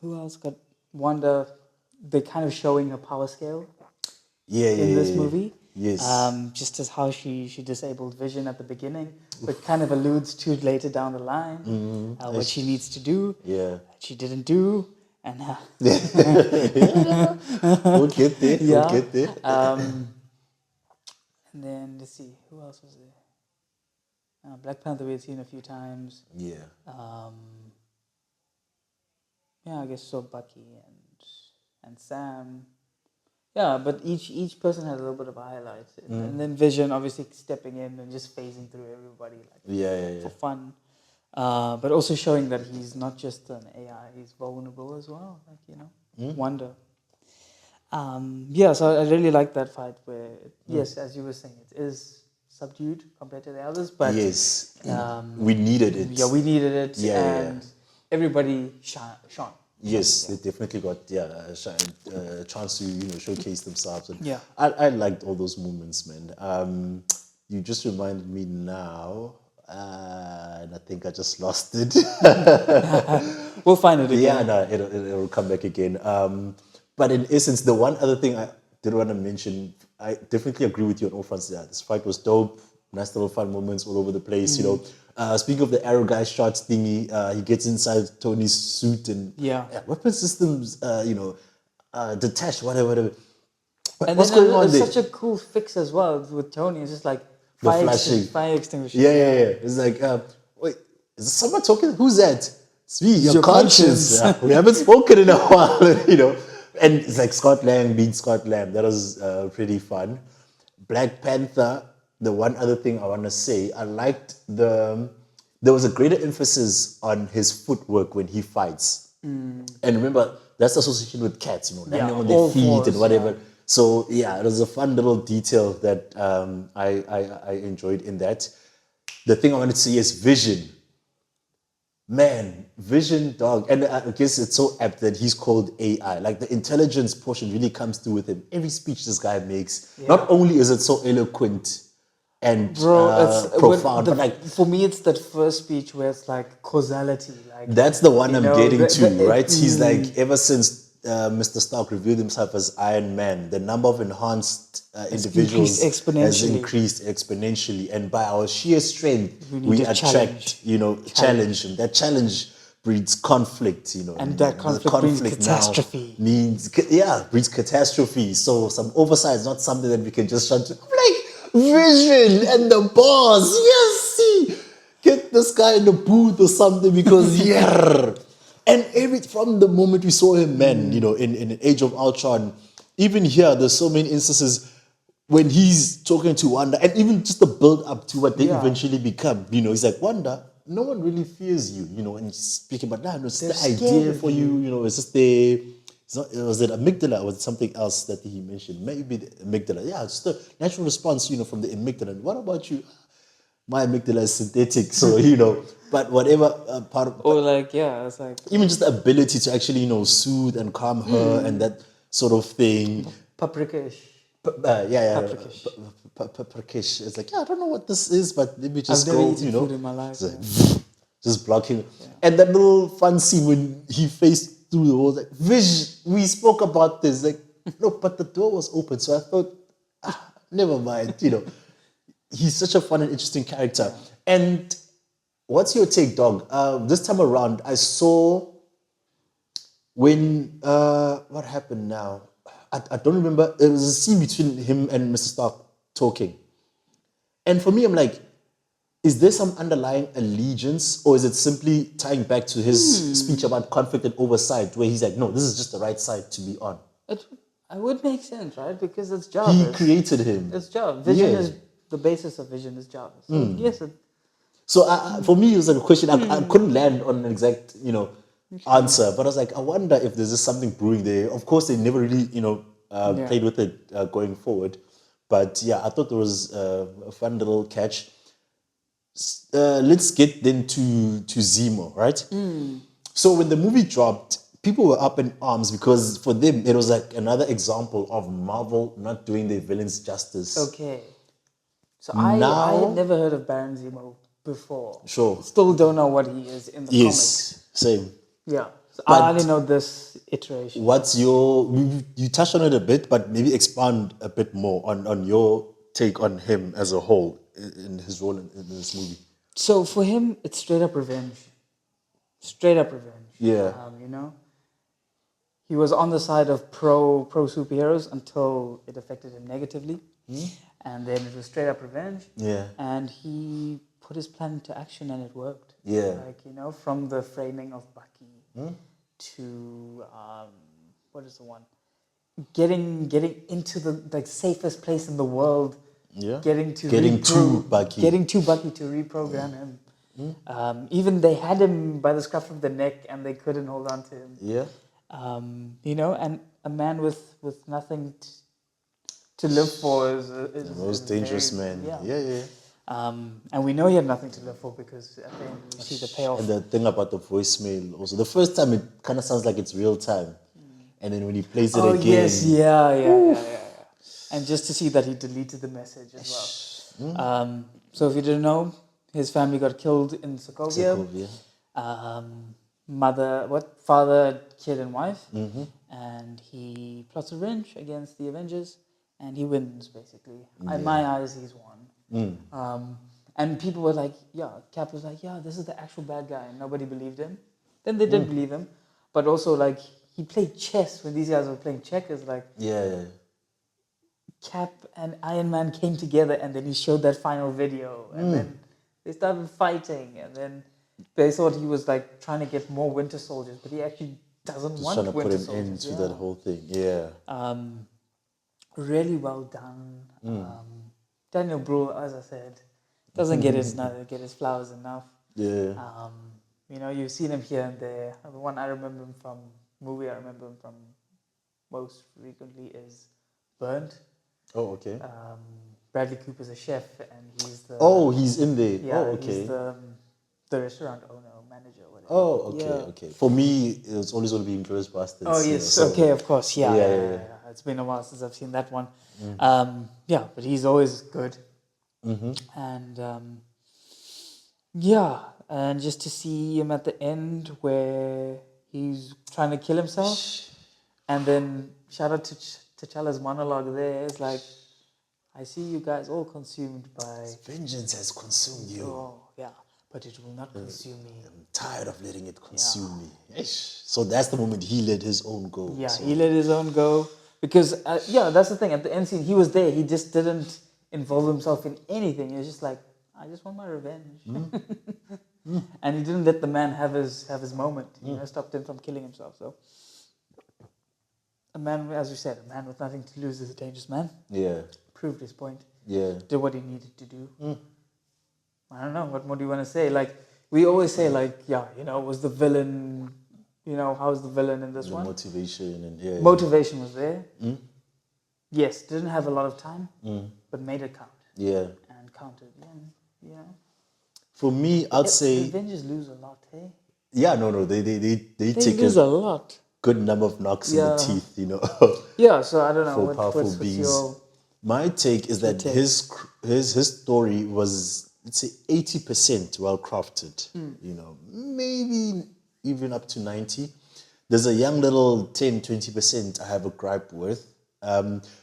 Who else got Wanda? They're kind of showing her power scale Yeah, in this yeah. movie. Yes. Just as how she disabled Vision at the beginning, but kind of alludes to it later down the line, what she needs to do. Yeah. She didn't do, and We'll get there. yeah. We'll get there. And then let's see, who else was there? Black Panther we had seen a few times. Yeah. I guess so. Bucky and Sam. Yeah, but each person had a little bit of a highlight, and then Vision obviously stepping in and just phasing through everybody like Yeah. for fun, but also showing that he's not just an AI; he's vulnerable as well. Like Wonder. So I really like that fight where, yes, as you were saying, it is subdued compared to the others, but Yes. We needed it. yeah, we needed it, Yeah, and everybody shone. Yes, they definitely got a chance to showcase themselves. And Yeah. I liked all those moments, man. You just reminded me now, and I think I just lost it. We'll find it again. Yeah, no, it'll come back again. But in essence, the one other thing I did want to mention, I definitely agree with you on all fronts. Yeah, this fight was dope. Nice little fun moments all over the place. Speaking of the arrow guy shots thingy, he gets inside Tony's suit and weapon systems, detached, whatever. And What's then going on there? It's such a cool fix as well with Tony. It's just like The flashing. fire extinguisher. Yeah. It's like, wait, is someone talking? Who's that? It's me, your your conscience. conscience. We haven't spoken in a while, And it's like Scott Lang being Scott Lang. That was pretty fun. Black Panther, the one other thing I want to say, I liked there was a greater emphasis on his footwork when he fights. And remember, that's the association with cats, landing on their all feet fours, and whatever. So yeah, it was a fun little detail that I enjoyed in that. The thing I wanted to say is Vision. Man, Vision, dog. And I guess it's so apt that he's called AI. Like the intelligence portion really comes through with him. Every speech this guy makes, not only is it so eloquent and profound, but like for me, it's that first speech where it's like causality. Like that's the one I'm getting to, the- right? He's like, ever since Mr. Stark revealed himself as Iron Man, the number of enhanced individuals has increased exponentially. And by our sheer strength, we attract, challenge. And that challenge breeds conflict, And that conflict brings catastrophe. Breeds catastrophe. So some oversight is not something that we can just shut to. I'm like, Vision and the boss. Yes. this guy in the booth or something because yeah. And from the moment we saw him, man, in Age of Ultron, even here, there's so many instances when he's talking to Wanda, and even just the build up to what they Yeah. eventually become. He's like, Wanda, no one really fears you, and he's speaking about that. No, it's They're the scared idea of for you. It's just it's not, was it amygdala or was it something else that he mentioned? Maybe the amygdala. Yeah, it's the natural response, from the amygdala. What about you? My amygdala is synthetic, so but whatever part of, Or like, yeah, it's like even just the ability to actually soothe and calm her and that sort of thing. paprika-ish. Yeah, Paprika-ish. paprika-ish. It's like, yeah, I don't know what this is, but let me I've just never go, eaten food in my life. it's like, just blocking. And that little fun scene when he faced through the walls, like, Vish, we spoke about this. Like, no, but the door was open, so I thought, never mind, He's such a fun and interesting character. And what's your take, dog? This time around, I saw when what happened now? I don't remember. There was a scene between him and Mr. Stark talking, and for me, I'm like, is there some underlying allegiance, or is it simply tying back to his speech about conflict and oversight, where he's like, no, this is just the right side to be on. It would make sense, right? Because it's He Jarvis. created him. It's Jarvis. Vision Yeah. is the basis of Vision is Jarvis. So yes, So for me, it was like a question. I couldn't land on an exact, answer. But I was like, I wonder if there's just something brewing there. Of course, they never really, Yeah. played with it going forward. But yeah, I thought there was a fun little catch. Let's get then to Zemo, right? So when the movie dropped, people were up in arms because for them it was like another example of Marvel not doing their villains justice. okay. So I Now- had never heard of Baron Zemo before. Sure. Still don't know what he is in the comics. Yes, same. Yeah. So But- I only know this iteration. What's you touched on it a bit, but maybe expand a bit more on your take on him as a whole in his role in this movie. So for him, it's straight up revenge. Straight up revenge. Yeah. He was on the side of pro superheroes until it affected him negatively, and then it was straight up revenge. Yeah. And he put his plan into action, and it worked. Yeah. Like from the framing of Bucky to what is the one? Getting into the safest place in the world. Yeah. Getting to Bucky. Getting to Bucky to reprogram him. Even they had him by the scruff of the neck and they couldn't hold on to him. Yeah. And a man with nothing to live for is The most dangerous very, man. Yeah. Yeah. And we know he had nothing to live for because at the end we see the payoff. And the thing about the voicemail also, the first time it kind of sounds like it's real time. And then when he plays it Oh again. yes, yeah. And just to see that he deleted the message as well. So if you didn't know, his family got killed in Sokovia. Father, kid, and wife, and he plots revenge against the Avengers, and he wins basically. In my eyes, he's won. And people were like, Cap was like, this is the actual bad guy, and nobody believed him. Then they did believe him, but also like he played chess when these guys were playing checkers. Like Cap and Iron Man came together, and then he showed that final video, and then they started fighting, and then they thought he was like trying to get more Winter Soldiers, but he actually doesn't Just want trying to Winter put him Soldiers. into that whole thing. Yeah. Really well done. Daniel Bruhl, as I said, doesn't get his flowers enough. Yeah. You've seen him here and there. The one I remember him from most frequently is Burnt. Oh, okay. Bradley Cooper's a chef, and he's the He's in there. he's the restaurant owner or manager, or whatever. Oh, okay. For me, it's always going to be Inglourious Basterds. Oh yes, okay, of course, yeah. It's been a while since I've seen that one. But he's always good. And and just to see him at the end where he's trying to kill himself, and then shout out to T'Challa's monologue there. It's like, I see you guys all consumed by vengeance has consumed you. Oh yeah, but it will not consume me. I'm tired of letting it consume me. Eish. So that's the moment he let his own go. Yeah, so. he let his own go because that's the thing. At the end scene, he was there. He just didn't involve himself in anything. He was just like, I just want my revenge. And he didn't let the man have his moment. You know, stopped him from killing himself. So a man, as you said, a man with nothing to lose is a dangerous man. Yeah. Proved his point. Yeah. Did what he needed to do. I don't know. What more do you want to say? Like, we always say, like, yeah, you know, was the villain, you know, how's the villain in this one? Motivation and Motivation was there. Yes, didn't have a lot of time, but made it count. Yeah. And counted. And, you know. For me, I'd say Avengers lose a lot, hey? yeah, no, they take lose a lot. good number of knocks in the teeth, you know. Yeah, so I don't know For powerful what's beings. your... My take is that his story was, let's say, 80% well crafted. You know, maybe even up to 90. There's a young little 10-20% I have a gripe with.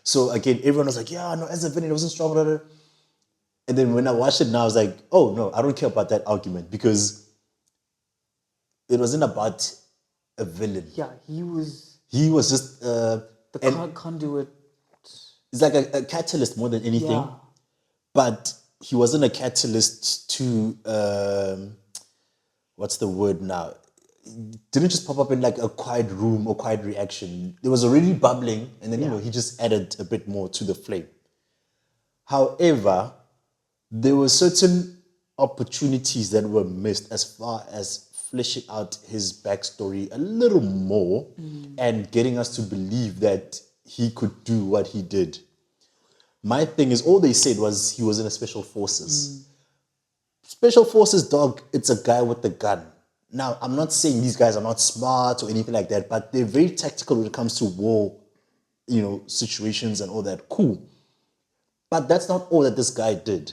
So again, everyone was like, yeah, no, as a villain, it wasn't strong. Blah, blah. And then when I watched it now, I was like, oh no, I don't care about that argument because it wasn't about a villain. Yeah, he was just the conduit. It's like a catalyst more than anything. Yeah. But he wasn't a catalyst to what's the word now? It didn't just pop up in like a quiet room or quiet reaction. It was already bubbling, and then you know he just added a bit more to the flame. However, there were certain opportunities that were missed as far as fleshing out his backstory a little more and getting us to believe that he could do what he did. My thing is, all they said was he was in a special forces. Special forces, dog, it's a guy with a gun. Now, I'm not saying these guys are not smart or anything like that, but they're very tactical when it comes to war, you know, situations and all that. Cool. But that's not all that this guy did,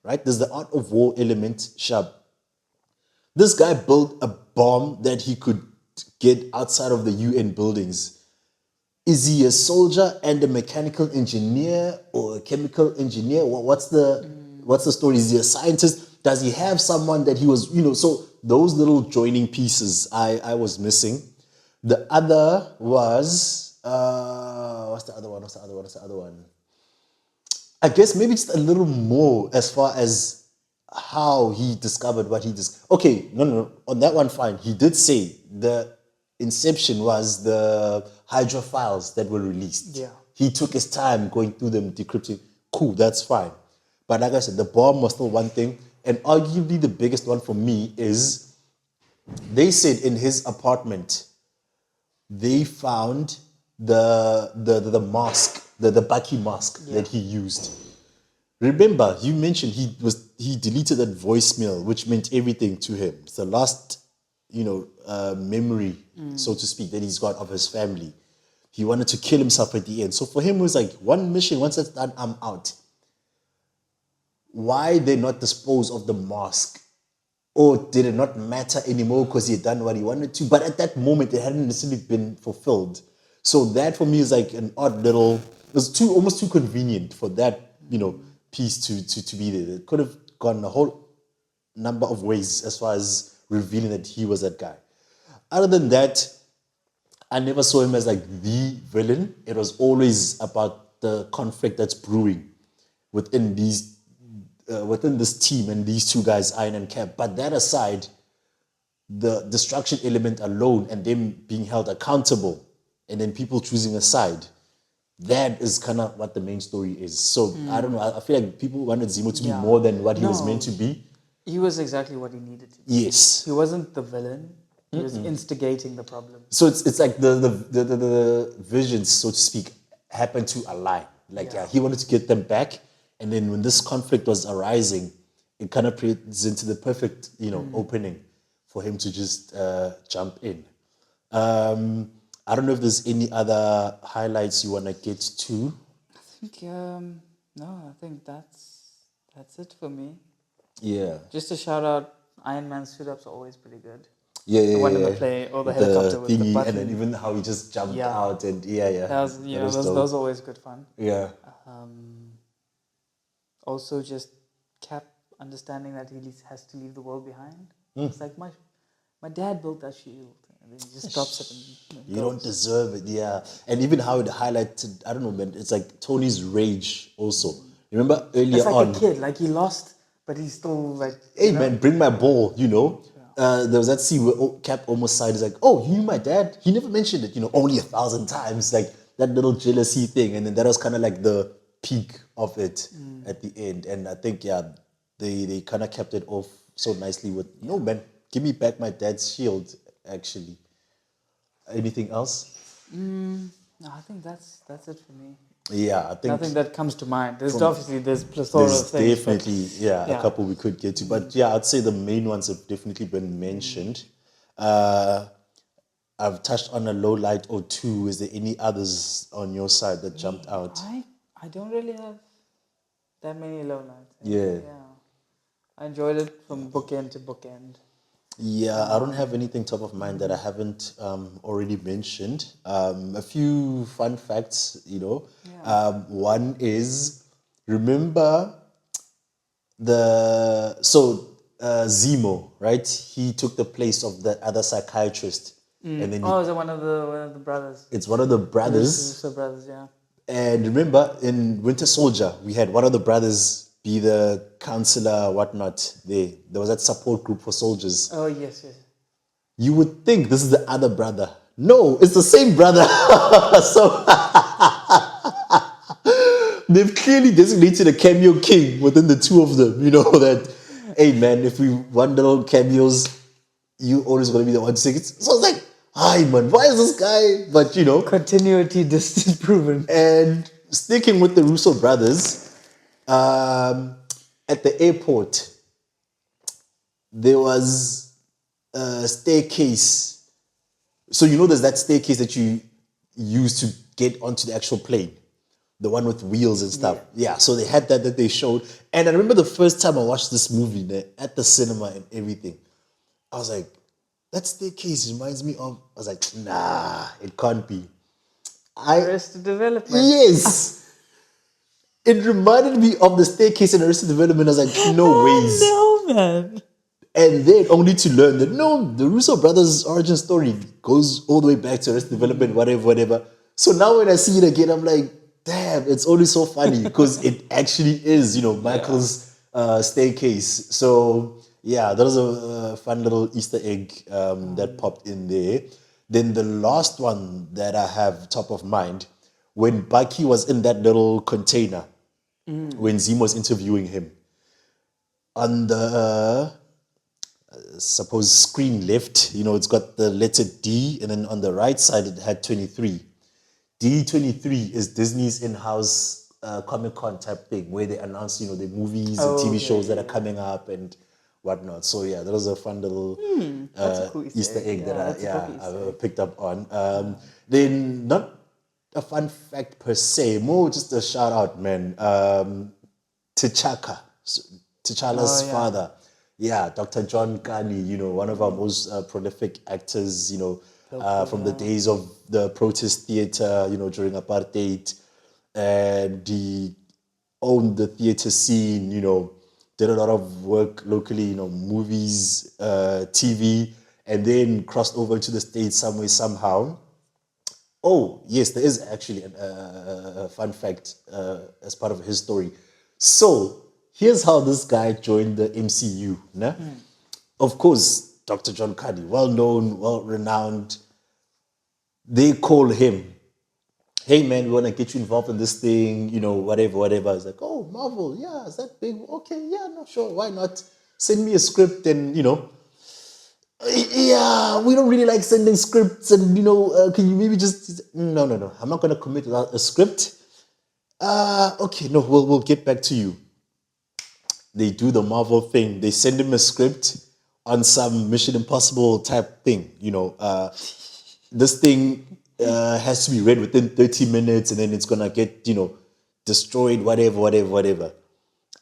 right? There's the art of war element, sharp. This guy built a bomb that he could get outside of the UN buildings. Is he a soldier and a mechanical engineer or a chemical engineer? What's the story? Is he a scientist? Does he have someone that he was, you know, so those little joining pieces I was missing. The other was, what's the other one? I guess maybe just a little more as far as how he discovered what he discovered. Okay, no, on that one, fine. He did say the inception was the Hydra files that were released. Yeah. He took his time going through them, decrypting. Cool, that's fine. But like I said, the bomb was still one thing. And arguably the biggest one for me is they said in his apartment, they found the mask, the Bucky mask that he used. Remember, you mentioned he deleted that voicemail, which meant everything to him. It's the last, you know, memory, so to speak, that he's got of his family. He wanted to kill himself at the end. So for him, it was like one mission. Once that's done, I'm out. Why they not dispose of the mask? Or did it not matter anymore because he had done what he wanted to? But at that moment, it hadn't necessarily been fulfilled. So that for me is like an odd little. It was almost too convenient for that, you know, piece to be there. It could have gone a whole number of ways as far as revealing that he was that guy. Other than that, I never saw him as like the villain. It was always about the conflict that's brewing within within this team and these two guys, Iron and Cap. But that aside, the destruction element alone and them being held accountable and then people choosing a side, that is kind of what the main story is. So I don't know. I feel like people wanted Zemo to be more than what he was meant to be. He was exactly what he needed to be. Yes. He wasn't the villain. He was instigating the problem. So it's like the visions, so to speak, happened to align. Like he wanted to get them back, and then when this conflict was arising, it kind of presented the perfect, you know, opening for him to just jump in. I don't know if there's any other highlights you want to get to. I think no, I think that's it for me. Yeah. Just a shout out, Iron Man's suit ups are always pretty good. Yeah. The one in the plane or the helicopter with thingy, the button. and then even how he just jumped out and That was, you know, those are always good fun. Yeah. Also, just Cap understanding that he has to leave the world behind. It's like my dad built that shield, and then he just drops it. And you don't deserve it, and even how it highlighted, I don't know, man. It's like Tony's rage also. Remember earlier it's like on, a kid, like he lost, but he's still like, Hey man, bring my ball, you know. Yeah. There was that scene where Cap almost sighed. He's like, "Oh, you knew my dad? He never mentioned it, you know, only 1,000 times." Like that little jealousy thing, and then that was kind of like the peak of it at the end. And I think they kind of kept it off so nicely with, "No man, give me back my dad's shield." Actually, anything else? No, I think that's it for me. Yeah, I think Nothing that comes to mind. There's from obviously there's plethora of there's things, but definitely a yeah. couple we could get to, but yeah, I'd say the main ones have definitely been mentioned. Uh, I've touched on a low light or two. Is there any others on your side that jumped out? I don't really have that many low lights. Yeah. Yeah. I enjoyed it from bookend to bookend. Yeah, I don't have anything top of mind that I haven't already mentioned. A few fun facts, you know. Yeah. One is, remember Zemo, right? He took the place of the other psychiatrist, and then Oh, is it one of the brothers? it's one of the brothers. Russo brothers, yeah. And remember, in Winter Soldier, we had one of the brothers be the counselor, whatnot. There was that support group for soldiers. Oh yes, yes. You would think this is the other brother. No, it's the same brother. So they've clearly designated a cameo king within the two of them. You know that, hey man, if we want little cameos, you always gonna be the one to take it. So I was like, hi man, why is this guy? But you know, Continuity disproven. and sticking with the Russo brothers, at the airport, there was a staircase. So you know there's that staircase that you use to get onto the actual plane. The one with wheels and stuff. Yeah, so they had that they showed. And I remember the first time I watched this movie at the cinema and everything, I was like, that staircase reminds me of, I was like, nah, it can't be. Arrested Development. Yes. It reminded me of the staircase in Arrested Development. I was like, no ways. No, man. And then only to learn that no, the Russo brothers' origin story goes all the way back to Arrested Development, whatever. So now when I see it again, I'm like, damn, it's only so funny because it actually is, you know, Michael's staircase. So yeah, that was a fun little Easter egg that popped in there. Then the last one that I have top of mind, when Bucky was in that little container, when Zemo was interviewing him, on the suppose screen left, you know, it's got the letter D, and then on the right side it had 23. D23 is Disney's in-house Comic-Con type thing where they announce, you know, the movies and TV shows that are coming up and whatnot. So yeah, that was a fun little That's a cool Easter egg that that's a cool Easter I egg. picked up on. Then not a fun fact per se, more just a shout out, man. T'Challa's father. Yeah, Dr. John Kani, you know, one of our most prolific actors, you know, from the days of the protest theater, you know, during apartheid. And he owned the theater scene, you know, did a lot of work locally, you know, movies, TV, and then crossed over to the States some way, somehow. Oh, yes, there is actually a fun fact as part of his story. So, here's how this guy joined the MCU. Nah? Of course, Dr. John Carney, well known, well renowned. They call him, hey man, we want to get you involved in this thing, you know, whatever. He's like, oh, Marvel, yeah, is that big? Okay, yeah, no, sure, why not? Send me a script and, you know, yeah, we don't really like sending scripts and, you know, can you maybe just, no, I'm not going to commit without a script. Okay, no, we'll get back to you. They do the Marvel thing. They send him a script on some Mission Impossible type thing, you know, this thing has to be read within 30 minutes and then it's gonna get, you know, destroyed, whatever.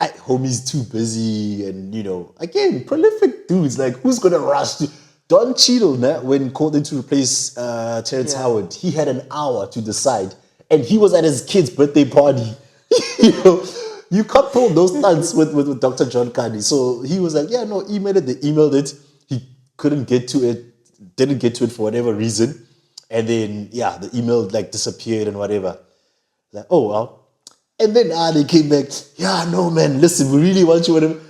Homie's too busy and, you know, again, prolific dudes. Like, who's gonna rush to Don Cheadle, nah, when called in to replace Terrence Howard, he had an hour to decide and he was at his kid's birthday party. You know, you can't pull those stunts with Dr. John Carney. So he was like, yeah, no, email it. They emailed it. He couldn't get to it, didn't get to it for whatever reason. And then, yeah, the email like disappeared and whatever. Like, oh, well. And then they came back, yeah, no, man, listen, we really want you. Whatever.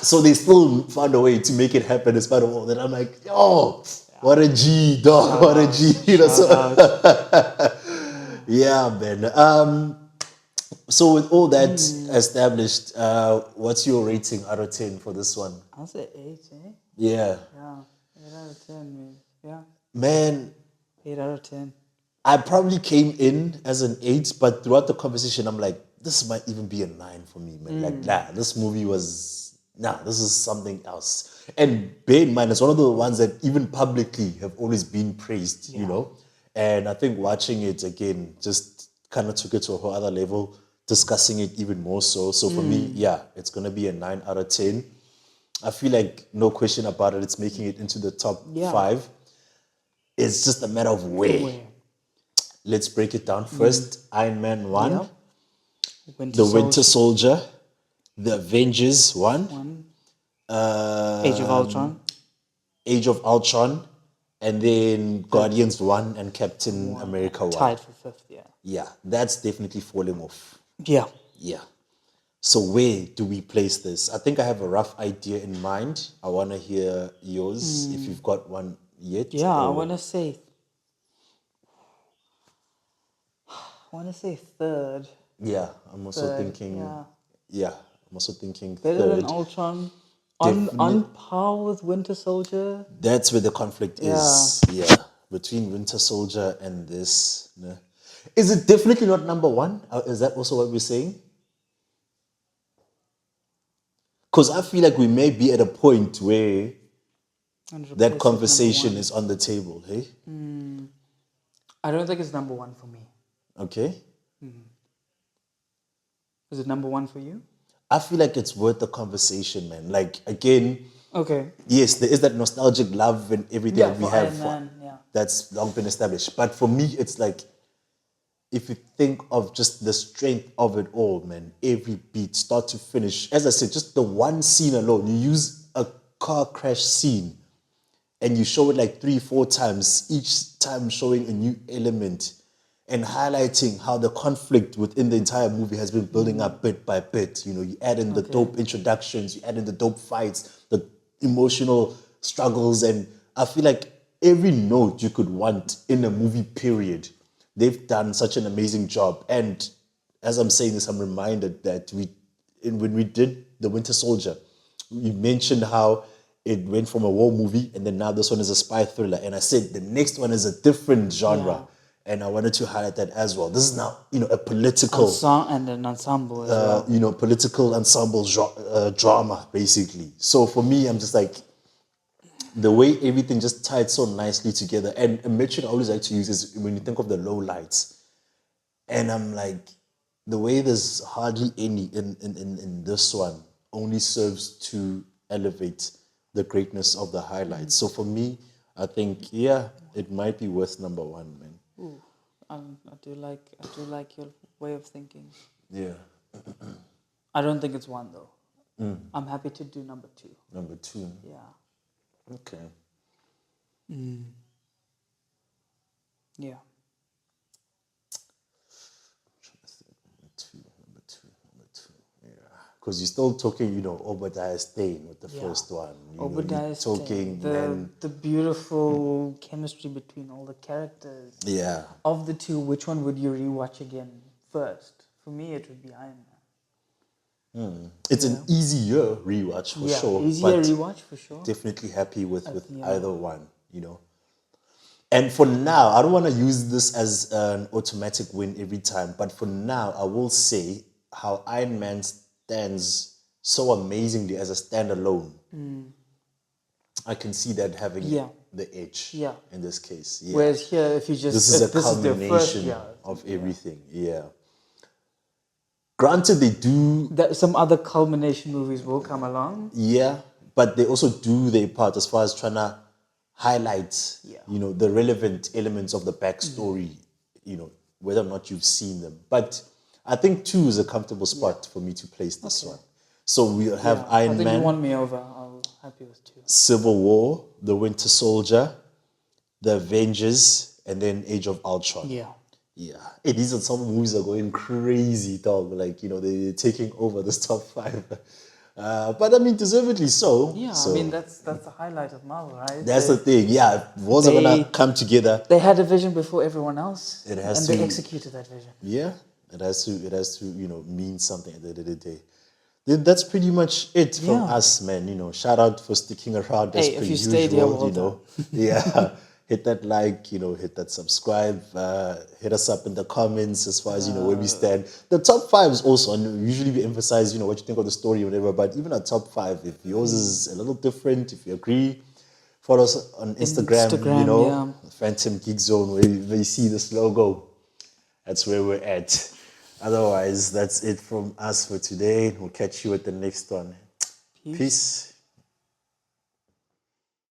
So they still found a way to make it happen despite of all that. I'm like, yo, what a G, dog, Shout what a out. G. You know, Shout so out. yeah, man. So with all that established, what's your rating out of 10 for this one? I'll say 8, eh? Yeah, Yeah. 8 out of 10, man. Yeah. man. 8 out of 10. I probably came in as an 8, but throughout the conversation, I'm like, this might even be a 9 for me, man. Like, nah, this movie was, nah, this is something else. And bear in mind, it's one of the ones that even publicly have always been praised, you Yeah. know? And I think watching it again just kind of took it to a whole other level, discussing it even more so. So for me, yeah, it's going to be a 9 out of 10. I feel like, no question about it, it's making it into the top Yeah. 5. It's just a matter of where. Where? Let's break it down. First, Iron Man 1, Yeah. The Winter Soldier, The Avengers 1, 1. uh, Age of Ultron. Age of Ultron, and then Guardians 1 and Captain America 1. Tied for 5th, yeah. Yeah, that's definitely falling off. Yeah. Yeah. So where do we place this? I think I have a rough idea in mind. I want to hear yours if you've got one yet. Yeah, I or- want to say 3rd. Yeah, I'm also Third, thinking. yeah. Yeah, I'm also thinking Better third. than Ultron. On par with Winter Soldier. That's where the conflict is. Yeah, between Winter Soldier and this. No. Is it definitely not number 1? Is that also what we're saying? Because I feel like we may be at a point where And replace it that number conversation 1. is on the table. Hey, I don't think it's number 1 for me. okay. Is it number 1 for you? I feel like it's worth the conversation, man. Like again, Okay. yes, there is that nostalgic love and everything Yeah, that we for have. Iron Man, yeah. That's long been established. But for me, it's like, if you think of just the strength of it all, man, every beat, start to finish, as I said, just the one scene alone, you use a car crash scene and you show it like 3, 4 times, each time showing a new element and highlighting how the conflict within the entire movie has been building up bit by bit. You know, you add in the dope introductions, you add in the dope fights, the emotional struggles, and I feel like every note you could want in a movie period, they've done such an amazing job. And as I'm saying this, I'm reminded that when we did The Winter Soldier, you mentioned how it went from a war movie and then now this one is a spy thriller. And I said the next one is a different genre. And I wanted to highlight that as well. This is now, a political, And an ensemble as well. political ensemble drama, basically. So for me, I'm just like, the way everything just tied so nicely together. And a metric I always like to use is when you think of the low lights. And I'm like, the way there's hardly any in this one only serves to elevate the greatness of the highlights. So for me, I think, yeah, it might be worth number 1, man. Ooh, I do like your way of thinking. Yeah. I don't think it's 1 though. I'm happy to do number 2. Number 2. Yeah. Okay. Yeah. Number two. Yeah. Because you're still talking, Obadiah Stane with the first one. Obadiah Stane, talking, man. the beautiful chemistry between all the characters. Yeah. Of the 2, which one would you rewatch again first? For me, it would be Iron Man. It's an easier rewatch for sure. Easier but rewatch for sure. Definitely happy with either one, And for now, I don't want to use this as an automatic win every time, but for now, I will say how Iron Man stands so amazingly as a standalone. I can see that having the edge in this case. Yeah. Whereas here, if you just... This is a their first, culmination of everything. Yeah. Granted, they do... Some other culmination movies will come along. Yeah, but they also do their part as far as trying to highlight, the relevant elements of the backstory, whether or not you've seen them. But I think 2 is a comfortable spot for me to place this one. So we'll have Iron Man. I think you won me over. I'm happy with 2. Civil War, The Winter Soldier, The Avengers, and then Age of Ultron. Yeah. Yeah. Hey, these are some movies that are going crazy, dog. Like, they're taking over this top 5. But I mean, deservedly so. Yeah, So I mean that's the highlight of Marvel, right? that's the thing. Yeah, worlds are gonna come together. They had a vision before everyone else, It has and to. they executed that vision. Yeah, it has to. It has to. Mean something at the end of the day. Then that's pretty much it from Yeah. us, man. Shout out for sticking around as Hey, per if you stayed here, usual. well done. Yeah. Hit that like, hit that subscribe, hit us up in the comments as far as where we stand. The top five is also, and usually we emphasize, what you think of the story or whatever, but even our top five, if yours is a little different, if you agree, follow us on Instagram, Instagram, yeah. Phantom Geek Zone, where you see this logo. That's where we're at. Otherwise, that's it from us for today. We'll catch you at the next one. Peace. Peace.